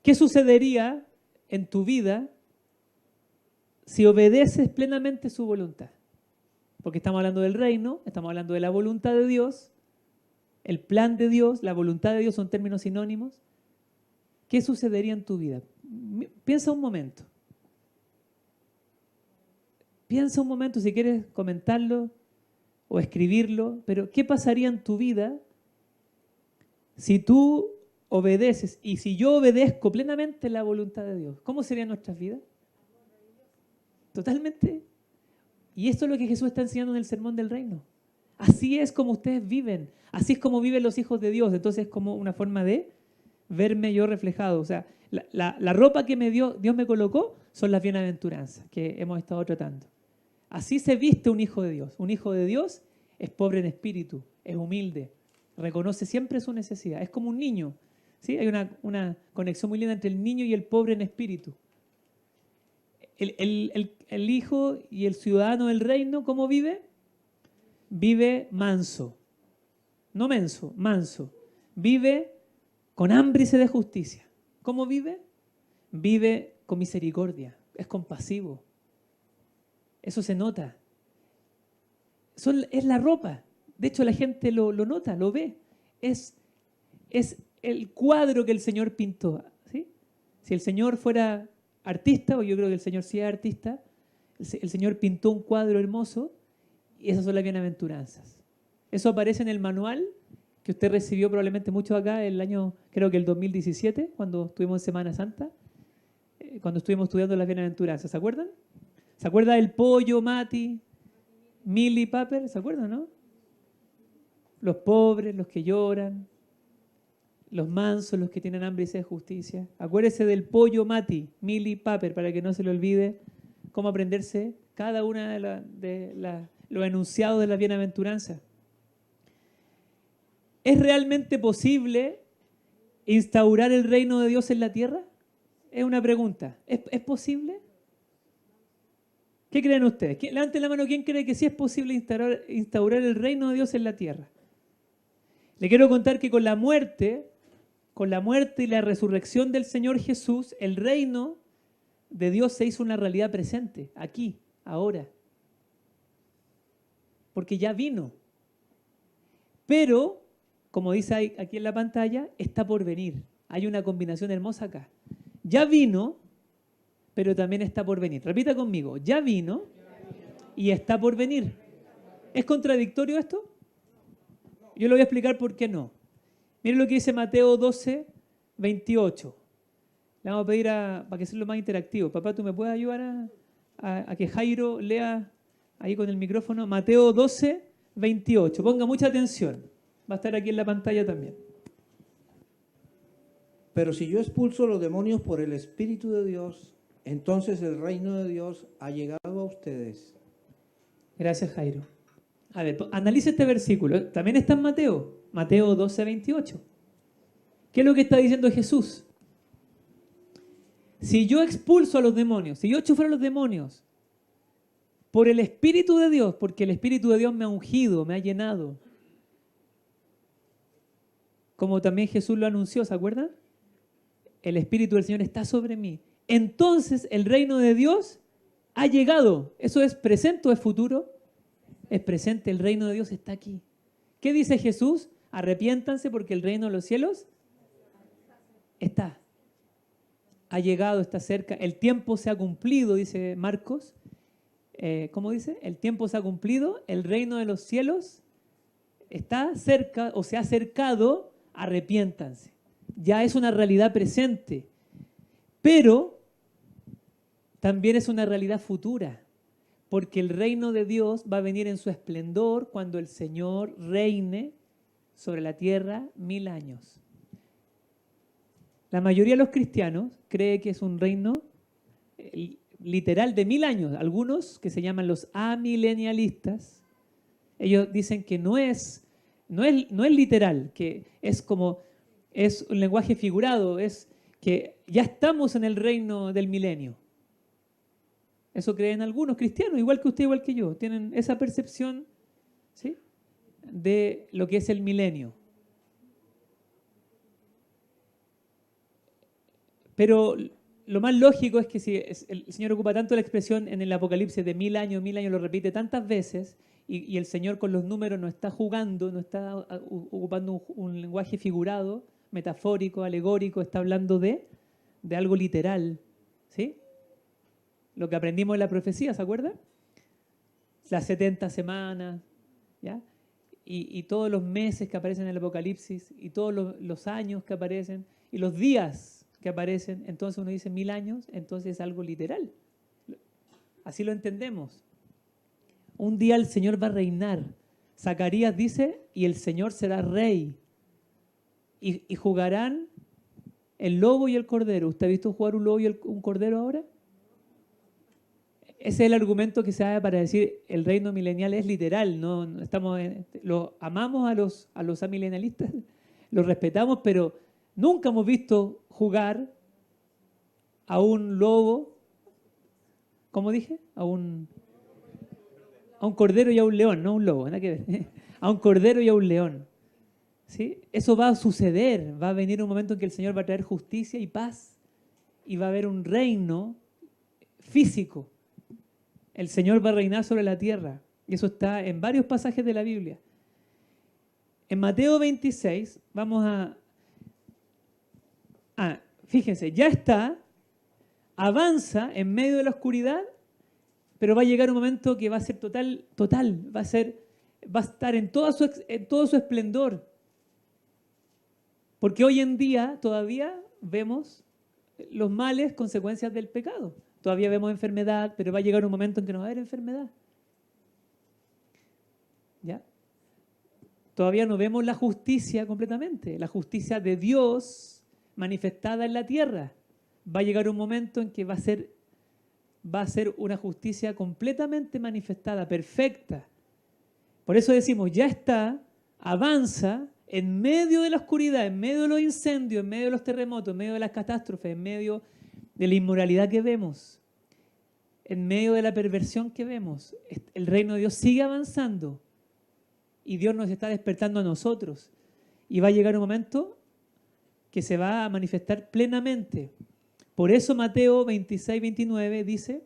¿Qué sucedería en tu vida si obedeces plenamente su voluntad? Porque estamos hablando del reino, estamos hablando de la voluntad de Dios, el plan de Dios, la voluntad de Dios son términos sinónimos. ¿Qué sucedería en tu vida? Piensa un momento. Piensa un momento si quieres comentarlo o escribirlo, pero ¿qué pasaría en tu vida si tú obedeces y si yo obedezco plenamente la voluntad de Dios? ¿Cómo serían nuestras vidas? Totalmente. Y esto es lo que Jesús está enseñando en el Sermón del Reino. Así es como ustedes viven, así es como viven los hijos de Dios. Entonces es como una forma de verme yo reflejado. O sea, la ropa que Dios me colocó son las bienaventuranzas que hemos estado tratando. Así se viste un hijo de Dios. Un hijo de Dios es pobre en espíritu, es humilde, reconoce siempre su necesidad. Es como un niño, ¿sí? Hay una conexión muy linda entre el niño y el pobre en espíritu. El hijo y el ciudadano del reino, ¿cómo vive? Vive manso, no menso, manso. Vive con hambre y sed de justicia. ¿Cómo vive? Vive con misericordia, es compasivo. Eso se nota. Es la ropa. De hecho, la gente lo nota, lo ve. Es el cuadro que el Señor pintó, ¿sí? Si el Señor fuera artista, o yo creo que el Señor sí es artista, el Señor pintó un cuadro hermoso y esas son las bienaventuranzas. Eso aparece en el manual que usted recibió probablemente mucho acá el año, creo que el 2017, cuando estuvimos en Semana Santa, cuando estuvimos estudiando las bienaventuranzas. ¿Se acuerdan? ¿Se acuerda del pollo, Mati, Mili, Paper? ¿Se acuerdan, no? Los pobres, los que lloran, los mansos, los que tienen hambre y sed de justicia. Acuérdese del pollo, Mati, Mili, Paper, para que no se le olvide cómo aprenderse cada una de los enunciados de las bienaventuranzas. ¿Es realmente posible instaurar el reino de Dios en la tierra? Es una pregunta. ¿Es posible? ¿Qué creen ustedes? Levanten la mano, ¿quién cree que sí es posible instaurar el reino de Dios en la tierra? Le quiero contar que con la muerte y la resurrección del Señor Jesús, el reino de Dios se hizo una realidad presente, aquí, ahora. Porque ya vino. Pero, como dice aquí en la pantalla, está por venir. Hay una combinación hermosa acá. Ya vino, pero también está por venir. Repita conmigo, ya vino y está por venir. ¿Es contradictorio esto? Yo le voy a explicar por qué no. Miren lo que dice Mateo 12, 28. Le vamos a pedir para que sea lo más interactivo. Papá, ¿tú me puedes ayudar a que Jairo lea ahí con el micrófono? Mateo 12, 28. Ponga mucha atención. Va a estar aquí en la pantalla también. Pero si yo expulso los demonios por el Espíritu de Dios, entonces el reino de Dios ha llegado a ustedes. Gracias, Jairo. A ver, analice este versículo. También está en Mateo 12, 28. ¿Qué es lo que está diciendo Jesús? Si yo expulso a los demonios, si yo echo fuera a los demonios por el Espíritu de Dios, porque el Espíritu de Dios me ha ungido, me ha llenado, como también Jesús lo anunció, ¿se acuerdan? El Espíritu del Señor está sobre mí. Entonces el reino de Dios ha llegado. ¿Eso es presente o es futuro? Es presente, el reino de Dios está aquí. ¿Qué dice Jesús? Arrepiéntanse porque el reino de los cielos está. Ha llegado, está cerca. El tiempo se ha cumplido, dice Marcos. ¿Cómo dice? El tiempo se ha cumplido, el reino de los cielos está cerca o se ha acercado, arrepiéntanse. Ya es una realidad presente, pero también es una realidad futura. Porque el reino de Dios va a venir en su esplendor cuando el Señor reine sobre la tierra 1000 años. La mayoría de los cristianos cree que es un reino literal de 1000 años. Algunos, que se llaman los amilenialistas, ellos dicen que no es literal, que es un lenguaje figurado, es que ya estamos en el reino del milenio. Eso creen algunos cristianos, igual que usted, igual que yo. Tienen esa percepción, ¿sí?, de lo que es el milenio. Pero lo más lógico es que si el Señor ocupa tanto la expresión en el Apocalipsis de 1000 años, lo repite tantas veces, y el Señor con los números no está jugando, no está ocupando un lenguaje figurado, metafórico, alegórico, está hablando de algo literal, ¿sí? Lo que aprendimos en la profecía, ¿se acuerda? Las 70 semanas, ¿ya? Y todos los meses que aparecen en el Apocalipsis, y todos los años que aparecen, y los días que aparecen. Entonces uno dice 1000 años, entonces es algo literal. Así lo entendemos. Un día el Señor va a reinar. Zacarías dice, y el Señor será rey. Y jugarán el lobo y el cordero. ¿Usted ha visto jugar un lobo y un cordero ahora? Ese es el argumento que se da para decir el reino milenial es literal. No amamos a los amilenialistas, los respetamos, pero nunca hemos visto jugar a un lobo, ¿cómo dije? A un cordero y a un león, no un lobo, nada que ver. A un cordero y a un león. ¿Sí? Eso va a suceder, va a venir un momento en que el Señor va a traer justicia y paz y va a haber un reino físico. El Señor va a reinar sobre la tierra. Y eso está en varios pasajes de la Biblia. En Mateo 26, fíjense, ya está, avanza en medio de la oscuridad, pero va a llegar un momento que va a ser total, va a estar en todo su esplendor. Porque hoy en día todavía vemos los males, consecuencias del pecado. Todavía vemos enfermedad, pero va a llegar un momento en que no va a haber enfermedad. ¿Ya? Todavía no vemos la justicia completamente, la justicia de Dios manifestada en la tierra. Va a llegar un momento en que va a ser una justicia completamente manifestada, perfecta. Por eso decimos, ya está, avanza en medio de la oscuridad, en medio de los incendios, en medio de los terremotos, en medio de las catástrofes, en medio de la inmoralidad que vemos, en medio de la perversión que vemos. El reino de Dios sigue avanzando y Dios nos está despertando a nosotros. Y va a llegar un momento que se va a manifestar plenamente. Por eso Mateo 26, 29 dice,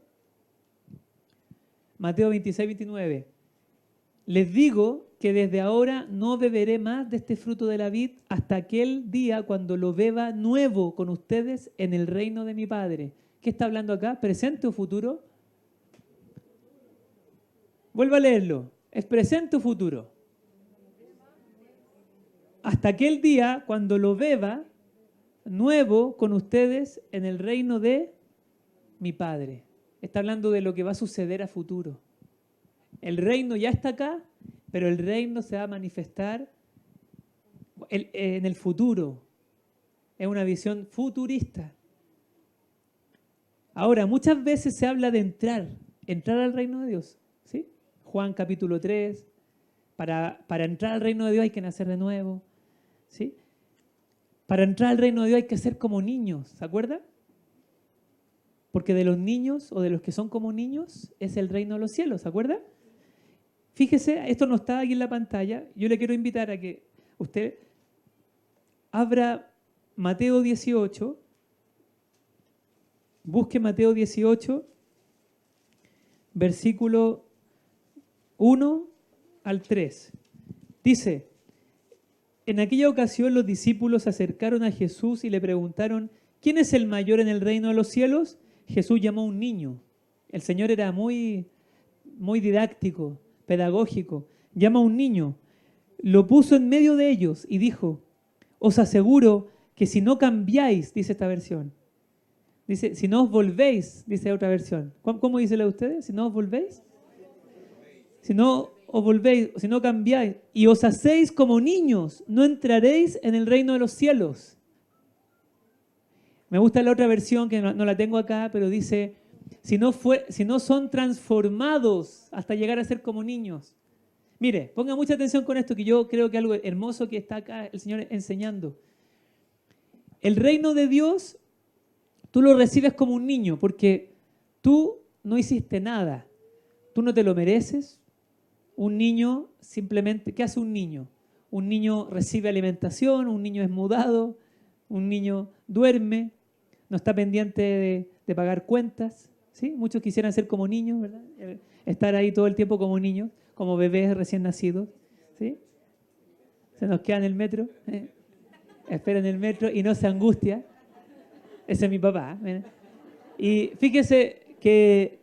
Mateo 26, 29, les digo que desde ahora no beberé más de este fruto de la vid hasta aquel día cuando lo beba nuevo con ustedes en el reino de mi Padre. ¿Qué está hablando acá? ¿Presente o futuro? Vuelvo a leerlo. ¿Es presente o futuro? Hasta aquel día cuando lo beba nuevo con ustedes en el reino de mi Padre. Está hablando de lo que va a suceder a futuro. El reino ya está acá, pero el reino se va a manifestar en el futuro. Es una visión futurista. Ahora, muchas veces se habla de entrar al reino de Dios. ¿Sí? Juan capítulo 3, para entrar al reino de Dios hay que nacer de nuevo. ¿Sí? Para entrar al reino de Dios hay que ser como niños, ¿se acuerdan? Porque de los niños o de los que son como niños es el reino de los cielos, ¿se acuerdan? Fíjese, esto no está aquí en la pantalla. Yo le quiero invitar a que usted abra Mateo 18, busque Mateo 18, versículo 1 al 3. Dice, en aquella ocasión los discípulos se acercaron a Jesús y le preguntaron, ¿quién es el mayor en el reino de los cielos? Jesús llamó a un niño. El Señor era muy didáctico, pedagógico. Llama a un niño, lo puso en medio de ellos y dijo, os aseguro que si no cambiáis, dice esta versión, dice, si no os volvéis, dice otra versión. ¿Cómo dice la de ustedes? Si no os volvéis. Si no os volvéis, si no cambiáis y os hacéis como niños, no entraréis en el reino de los cielos. Me gusta la otra versión que no la tengo acá, pero dice, si no son transformados hasta llegar a ser como niños. Mire, ponga mucha atención con esto, que yo creo que algo hermoso que está acá el Señor enseñando. El reino de Dios, tú lo recibes como un niño, porque tú no hiciste nada. Tú no te lo mereces. Un niño simplemente, ¿qué hace un niño? Un niño recibe alimentación, un niño es mudado, un niño duerme, no está pendiente de pagar cuentas. ¿Sí? Muchos quisieran ser como niños, ¿verdad? Estar ahí todo el tiempo como niños, como bebés recién nacidos. ¿Sí? Se nos queda en el metro, espera en el metro y no se angustia. Ese es mi papá. Y fíjese que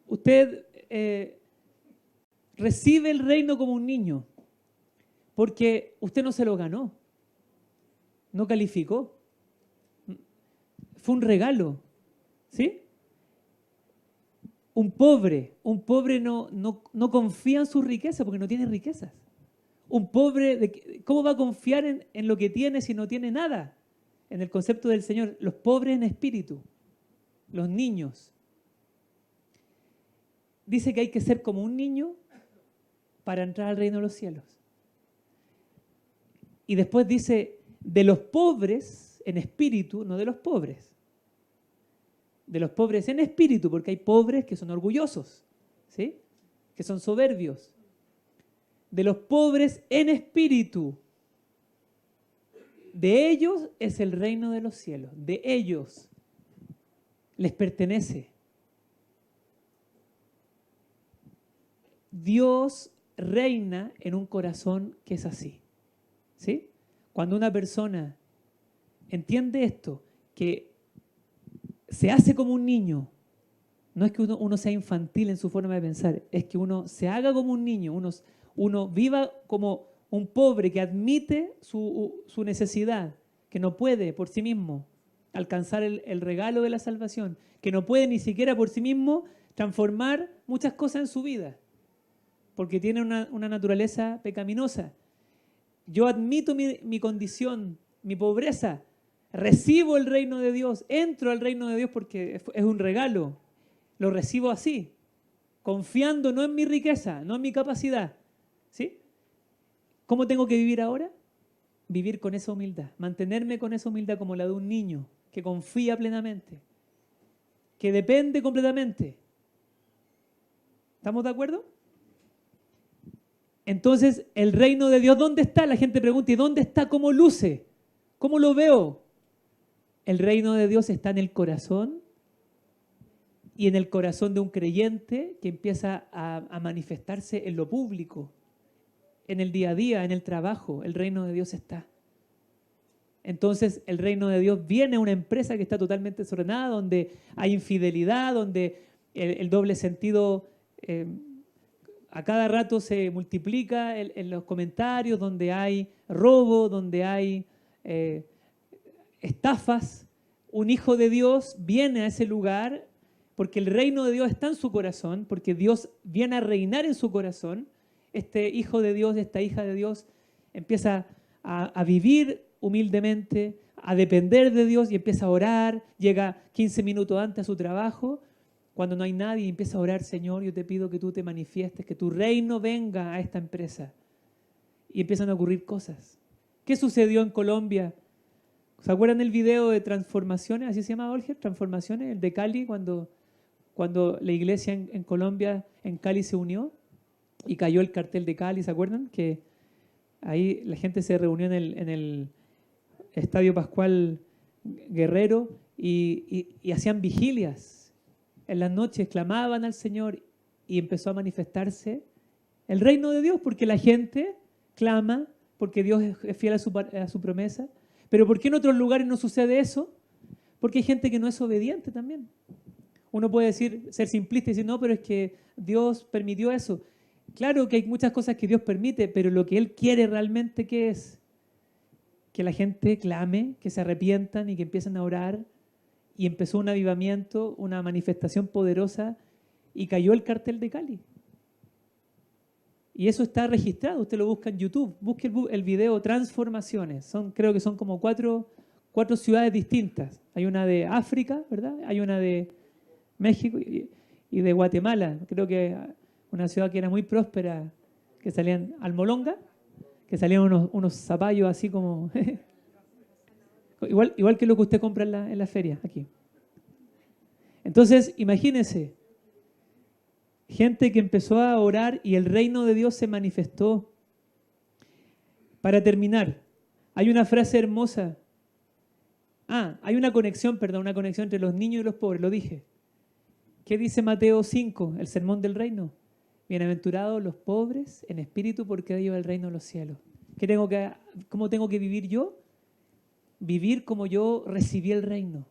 usted recibe el reino como un niño, porque usted no se lo ganó, no calificó, fue un regalo, ¿sí? Un pobre no confía en su riqueza porque no tiene riquezas. Un pobre, ¿cómo va a confiar en lo que tiene si no tiene nada? En el concepto del Señor, los pobres en espíritu, los niños. Dice que hay que ser como un niño para entrar al reino de los cielos. Y después dice, de los pobres en espíritu, no de los pobres. De los pobres en espíritu, porque hay pobres que son orgullosos, ¿sí? Que son soberbios. De los pobres en espíritu. De ellos es el reino de los cielos. De ellos les pertenece. Dios reina en un corazón que es así. ¿Sí? Cuando una persona entiende esto, que se hace como un niño. No es que uno sea infantil en su forma de pensar, es que uno se haga como un niño, uno viva como un pobre que admite su necesidad, que no puede por sí mismo alcanzar el regalo de la salvación, que no puede ni siquiera por sí mismo transformar muchas cosas en su vida, porque tiene una naturaleza pecaminosa. Yo admito mi condición, mi pobreza, recibo el reino de Dios, entro al reino de Dios porque es un regalo, lo recibo así, confiando no en mi riqueza, no en mi capacidad. ¿Sí? ¿Cómo tengo que vivir ahora? Vivir con esa humildad, mantenerme con esa humildad como la de un niño que confía plenamente, que depende completamente. ¿Estamos de acuerdo? Entonces, el reino de Dios, ¿dónde está? La gente pregunta, ¿y dónde está? ¿Cómo luce? ¿Cómo lo veo? El reino de Dios está en el corazón y en el corazón de un creyente que empieza a manifestarse en lo público, en el día a día, en el trabajo. El reino de Dios está. Entonces, el reino de Dios viene a una empresa que está totalmente desordenada, donde hay infidelidad, donde el doble sentido a cada rato se multiplica en los comentarios, donde hay robo, donde hay estafas. Un hijo de Dios viene a ese lugar porque el reino de Dios está en su corazón, porque Dios viene a reinar en su corazón. Este hijo de Dios, esta hija de Dios empieza a vivir humildemente, a depender de Dios y empieza a orar, llega 15 minutos antes a su trabajo, cuando no hay nadie, y empieza a orar: Señor, yo te pido que tú te manifiestes, que tu reino venga a esta empresa. Y empiezan a ocurrir cosas. ¿Qué sucedió en Colombia? ¿Se acuerdan del video de Transformaciones? ¿Así se llama, Olger? Transformaciones, el de Cali, cuando la iglesia en Colombia, en Cali, se unió y cayó el cartel de Cali. ¿Se acuerdan? Que ahí la gente se reunió en el Estadio Pascual Guerrero y hacían vigilias. En las noches clamaban al Señor y empezó a manifestarse el reino de Dios, porque la gente clama, porque Dios es fiel a su promesa. Pero ¿por qué en otros lugares no sucede eso? Porque hay gente que no es obediente también. Uno puede decir, ser simplista y decir, no, pero es que Dios permitió eso. Claro que hay muchas cosas que Dios permite, pero lo que Él quiere realmente, ¿qué es? Que la gente clame, que se arrepientan y que empiecen a orar. Y empezó un avivamiento, una manifestación poderosa, y cayó el cartel de Cali. Y eso está registrado, usted lo busca en YouTube, busque el video Transformaciones. Creo que son como cuatro ciudades distintas. Hay una de África, ¿verdad? Hay una de México y de Guatemala. Creo que una ciudad que era muy próspera, que salían Almolonga, que salían unos zapallos así como... igual que lo que usted compra en la feria, aquí. Entonces, imagínense, gente que empezó a orar y el reino de Dios se manifestó. Para terminar, hay una frase hermosa. Hay una conexión entre los niños y los pobres, lo dije. ¿Qué dice Mateo 5, el sermón del reino? Bienaventurados los pobres en espíritu, porque de ellos es el reino de los cielos. ¿Cómo tengo que vivir yo? Vivir como yo recibí el reino.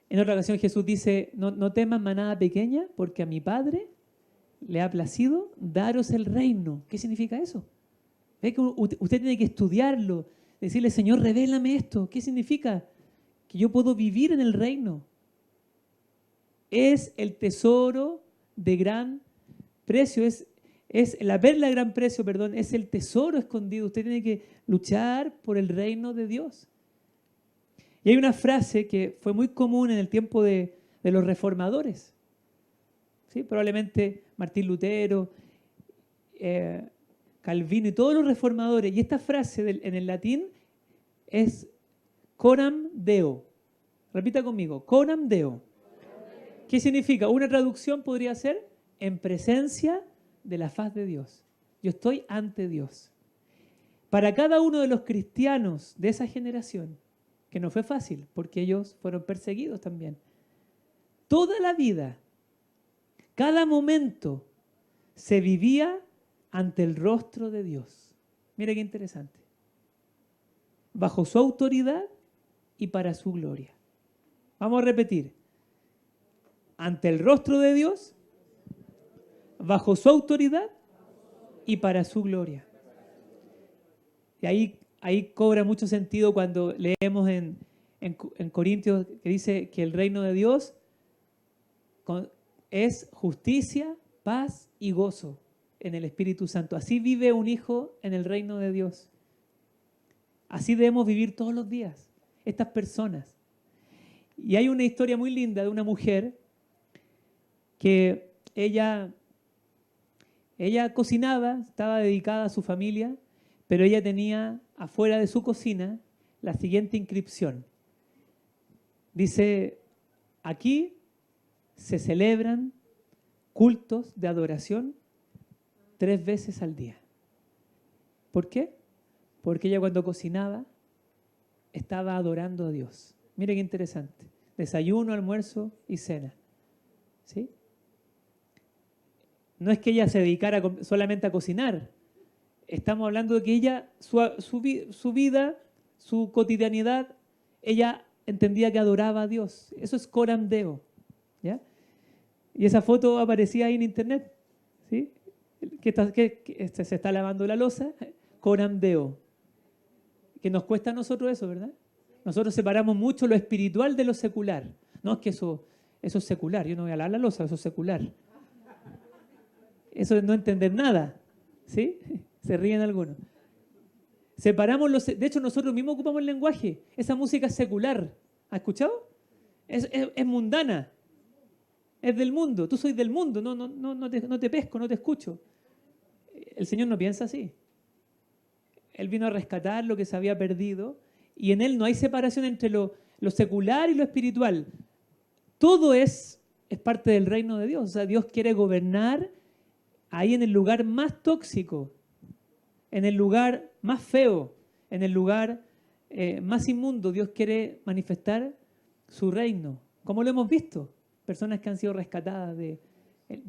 En otra ocasión Jesús dice, no temas, manada pequeña, porque a mi Padre le ha placido daros el reino. ¿Qué significa eso? ¿Ve que usted tiene que estudiarlo? Decirle, Señor, revélame esto. ¿Qué significa? Que yo puedo vivir en el reino. Es el tesoro de gran precio, es la perla de gran precio, perdón, es el tesoro escondido. Usted tiene que luchar por el reino de Dios. Y hay una frase que fue muy común en el tiempo de los reformadores. ¿Sí? Probablemente Martín Lutero, Calvino y todos los reformadores. Y esta frase en el latín es coram Deo. Repita conmigo, coram Deo. ¿Qué significa? Una traducción podría ser en presencia de la faz de Dios. Yo estoy ante Dios. Para cada uno de los cristianos de esa generación, que no fue fácil, porque ellos fueron perseguidos también, toda la vida, cada momento, se vivía ante el rostro de Dios. Mira qué interesante. bajo su autoridad y para su gloria. Vamos a repetir. Ante el rostro de Dios, bajo su autoridad y para su gloria. Y ahí cobra mucho sentido cuando leemos en Corintios que dice que el reino de Dios es justicia, paz y gozo en el Espíritu Santo. Así vive un hijo en el reino de Dios. Así debemos vivir todos los días, estas personas. Y hay una historia muy linda de una mujer que ella cocinaba, estaba dedicada a su familia, pero ella tenía afuera de su cocina la siguiente inscripción. Dice, aquí se celebran cultos de adoración 3 veces al día. ¿Por qué? Porque ella cuando cocinaba estaba adorando a Dios. Mire qué interesante. Desayuno, almuerzo y cena. ¿Sí? No es que ella se dedicara solamente a cocinar. Estamos hablando de que ella, su vida, su cotidianidad, ella entendía que adoraba a Dios. Eso es coram deo. ¿Ya? Y esa foto aparecía ahí en internet. ¿Sí? Que se está lavando la loza, coram deo. Que nos cuesta a nosotros eso, ¿verdad? Nosotros separamos mucho lo espiritual de lo secular. No, es que eso es secular. Yo no voy a lavar la loza, eso es secular. Eso es no entender nada. ¿Sí? Se ríen algunos. Separamos de hecho, nosotros mismos ocupamos el lenguaje. Esa música es secular. ¿Has escuchado? Es mundana. Es del mundo. Tú soy del mundo. No te pesco, no te escucho. El Señor no piensa así. Él vino a rescatar lo que se había perdido y en Él no hay separación entre lo secular y lo espiritual. Todo es parte del reino de Dios. O sea, Dios quiere gobernar ahí en el lugar más tóxico, en el lugar más feo, en el lugar más inmundo. Dios quiere manifestar su reino. Como lo hemos visto, personas que han sido rescatadas de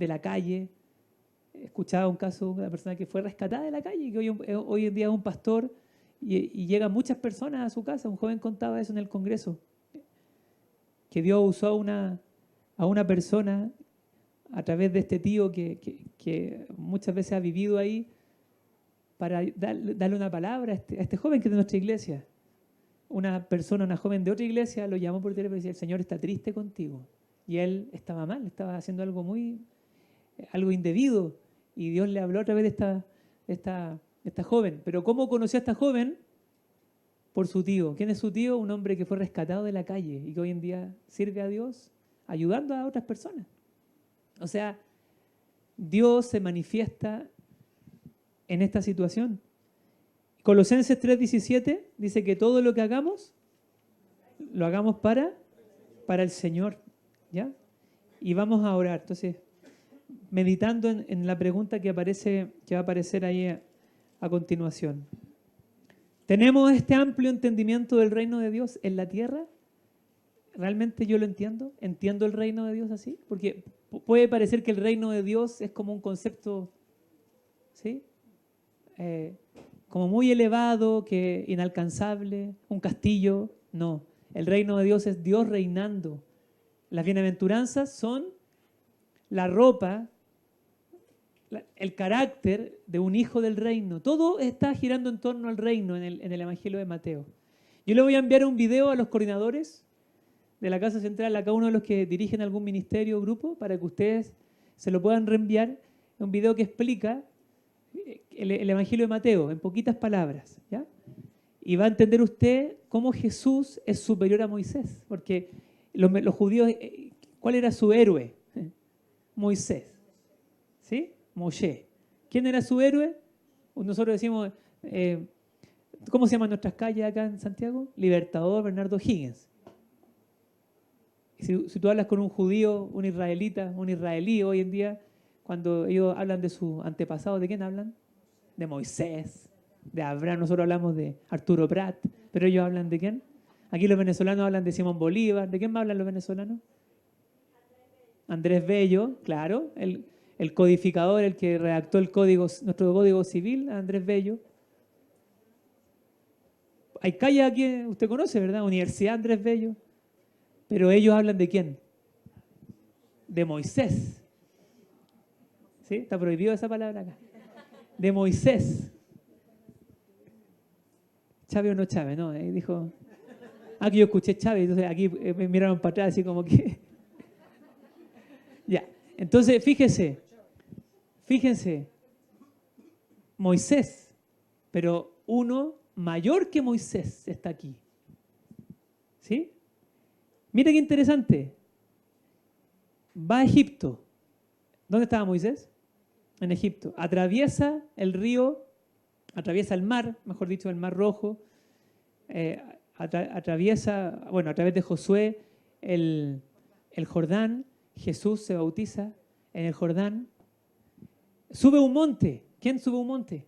la calle. He escuchado un caso de una persona que fue rescatada de la calle, que hoy en día es un pastor y llegan muchas personas a su casa. Un joven contaba eso en el Congreso, que Dios usó a una persona a través de este tío que muchas veces ha vivido ahí para darle una palabra a este joven que es de nuestra iglesia. Una joven de otra iglesia, lo llamó por teléfono y decía, el Señor está triste contigo. Y él estaba mal, estaba haciendo algo indebido. Y Dios le habló a través de esta joven. Pero ¿cómo conoció a esta joven? Por su tío. ¿Quién es su tío? Un hombre que fue rescatado de la calle y que hoy en día sirve a Dios ayudando a otras personas. O sea, Dios se manifiesta en esta situación. Colosenses 3:17 dice que todo lo que hagamos, lo hagamos para el Señor. ¿Ya? Y vamos a orar. Entonces, meditando en la pregunta que va a aparecer ahí a continuación. ¿Tenemos este amplio entendimiento del reino de Dios en la tierra? ¿Realmente yo lo entiendo? ¿Entiendo el reino de Dios así? Porque puede parecer que el reino de Dios es como un concepto, ¿sí? Como muy elevado, que inalcanzable, un castillo. No, el reino de Dios es Dios reinando. Las bienaventuranzas son la ropa, el carácter de un hijo del reino. Todo está girando en torno al reino en el Evangelio de Mateo. Yo le voy a enviar un video a los coordinadores de la Casa Central, a cada uno de los que dirigen algún ministerio o grupo, para que ustedes se lo puedan reenviar. Un video que explica el Evangelio de Mateo en poquitas palabras, ¿ya? Y va a entender usted cómo Jesús es superior a Moisés, porque los judíos, ¿cuál era su héroe? Moisés, ¿sí? Moshe. ¿Quién era su héroe? Nosotros decimos, ¿cómo se llaman nuestras calles acá en Santiago? Libertador Bernardo Higgins. Si tú hablas con un judío, un israelita, un israelí hoy en día, cuando ellos hablan de su antepasado, ¿de quién hablan? De Moisés, de Abraham. Nosotros hablamos de Arturo Prat, pero ellos hablan ¿de quién? Aquí los venezolanos hablan de Simón Bolívar. ¿De quién más hablan los venezolanos? Andrés Bello, claro, el codificador, el que redactó nuestro código civil, Andrés Bello. hay calles aquí, usted conoce, ¿verdad? Universidad Andrés Bello. Pero ellos hablan ¿de quién? De Moisés. ¿Sí? Está prohibido esa palabra acá. De Moisés. Chávez o no Chávez, ¿no? Dijo, aquí yo escuché Chávez, entonces aquí me miraron para atrás así como que... Ya, entonces fíjense, Moisés, pero uno mayor que Moisés está aquí. ¿Sí? Mira qué interesante. Va a Egipto. ¿Dónde estaba Moisés? En Egipto. Atraviesa el río, atraviesa el mar, mejor dicho, el mar Rojo. Atraviesa, bueno, a través de Josué, el Jordán. Jesús se bautiza en el Jordán. Sube un monte. ¿Quién sube un monte?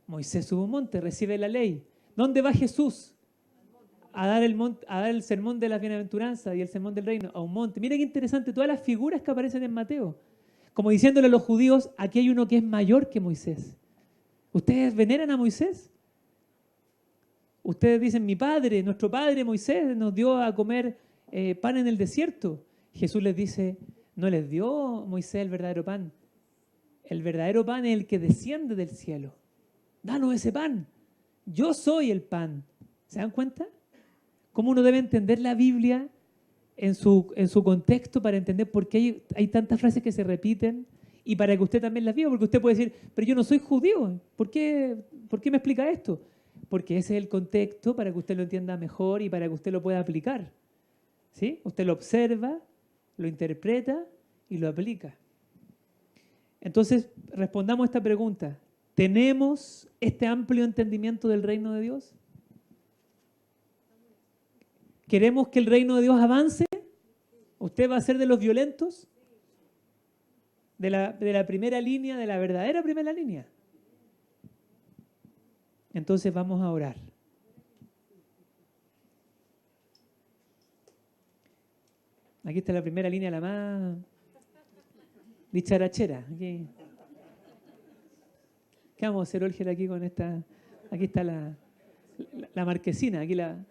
Moisés sube un monte, recibe la ley. ¿Dónde va Jesús? A dar el sermón de las bienaventuranzas y el sermón del reino, a un monte. Mira qué interesante, todas las figuras que aparecen en Mateo. Como diciéndole a los judíos, aquí hay uno que es mayor que Moisés. ¿Ustedes veneran a Moisés? Ustedes dicen, nuestro padre Moisés nos dio a comer pan en el desierto. Jesús les dice, no les dio Moisés el verdadero pan. El verdadero pan es el que desciende del cielo. Danos ese pan. Yo soy el pan. ¿Se dan cuenta? Cómo uno debe entender la Biblia en su contexto para entender por qué hay tantas frases que se repiten y para que usted también las viva. Porque usted puede decir, pero yo no soy judío. ¿Por qué me explica esto? Porque ese es el contexto para que usted lo entienda mejor y para que usted lo pueda aplicar. ¿Sí? Usted lo observa, lo interpreta y lo aplica. Entonces, respondamos esta pregunta. ¿Tenemos este amplio entendimiento del reino de Dios? ¿Queremos que el reino de Dios avance? ¿Usted va a ser de los violentos? ¿De la primera línea, de la verdadera primera línea? Entonces vamos a orar. Aquí está la primera línea, la más dicharachera. Aquí. ¿Qué vamos a hacer, Olger, aquí con esta? Aquí está la marquesina, aquí la...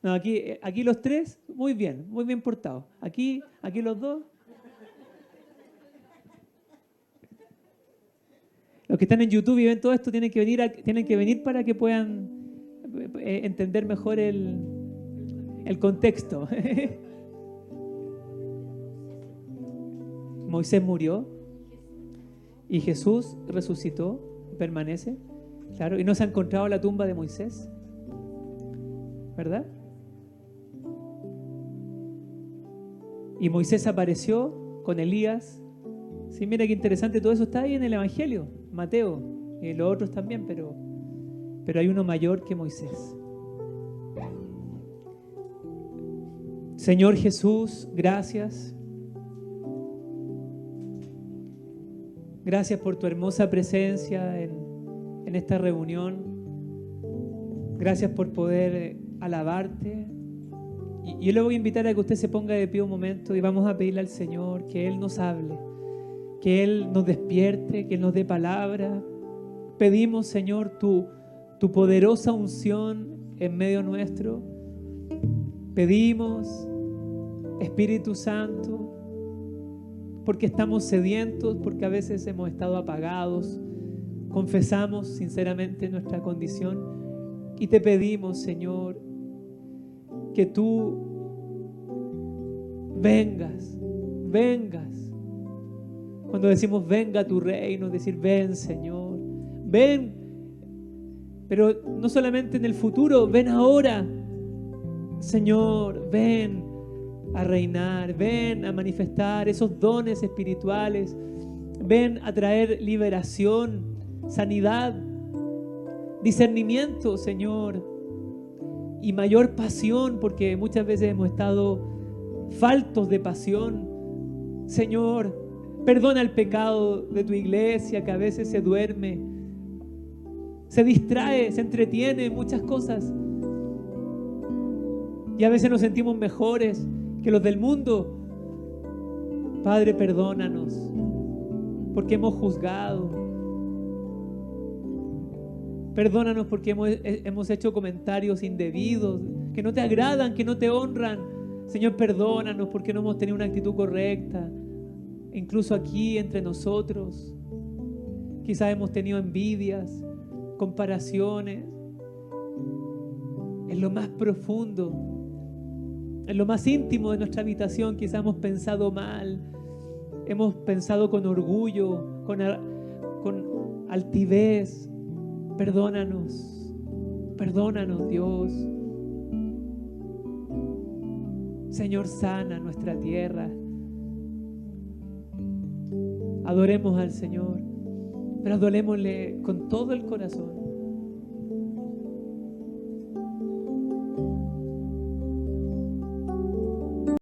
No, aquí los tres, muy bien portados. Aquí los dos. Los que están en YouTube y ven todo esto tienen que venir para que puedan entender mejor el contexto. Moisés murió y Jesús resucitó, permanece, claro, y no se ha encontrado la tumba de Moisés, ¿verdad? Y Moisés apareció con Elías. Sí, mira qué interesante, todo eso está ahí en el Evangelio, Mateo, y los otros también, pero hay uno mayor que Moisés. Señor Jesús, gracias. Gracias por tu hermosa presencia en esta reunión. Gracias por poder alabarte. Y yo le voy a invitar a que usted se ponga de pie un momento y vamos a pedirle al Señor que Él nos hable, que Él nos despierte, que Él nos dé palabra. Pedimos, Señor, tu poderosa unción en medio nuestro. Pedimos, Espíritu Santo, porque estamos sedientos, porque a veces hemos estado apagados. Confesamos sinceramente nuestra condición y te pedimos, Señor, que tú vengas. Cuando decimos venga a tu reino, decir ven, Señor, ven, pero no solamente en el futuro, ven ahora, Señor, ven a reinar, ven a manifestar esos dones espirituales, ven a traer liberación, sanidad, discernimiento, Señor, y mayor pasión, porque muchas veces hemos estado faltos de pasión. Señor, perdona el pecado de tu iglesia que a veces se duerme, se distrae, se entretiene en muchas cosas y a veces nos sentimos mejores que los del mundo. Padre, perdónanos porque hemos juzgado. Perdónanos porque hemos hecho comentarios indebidos, que no te agradan, que no te honran. Señor, perdónanos porque no hemos tenido una actitud correcta, incluso aquí entre nosotros. Quizás hemos tenido envidias, comparaciones. En lo más profundo, en lo más íntimo de nuestra habitación, quizás hemos pensado mal, hemos pensado con orgullo, con altivez. Perdónanos, perdónanos, Dios. Señor, sana nuestra tierra. Adoremos al Señor, pero adorémosle con todo el corazón.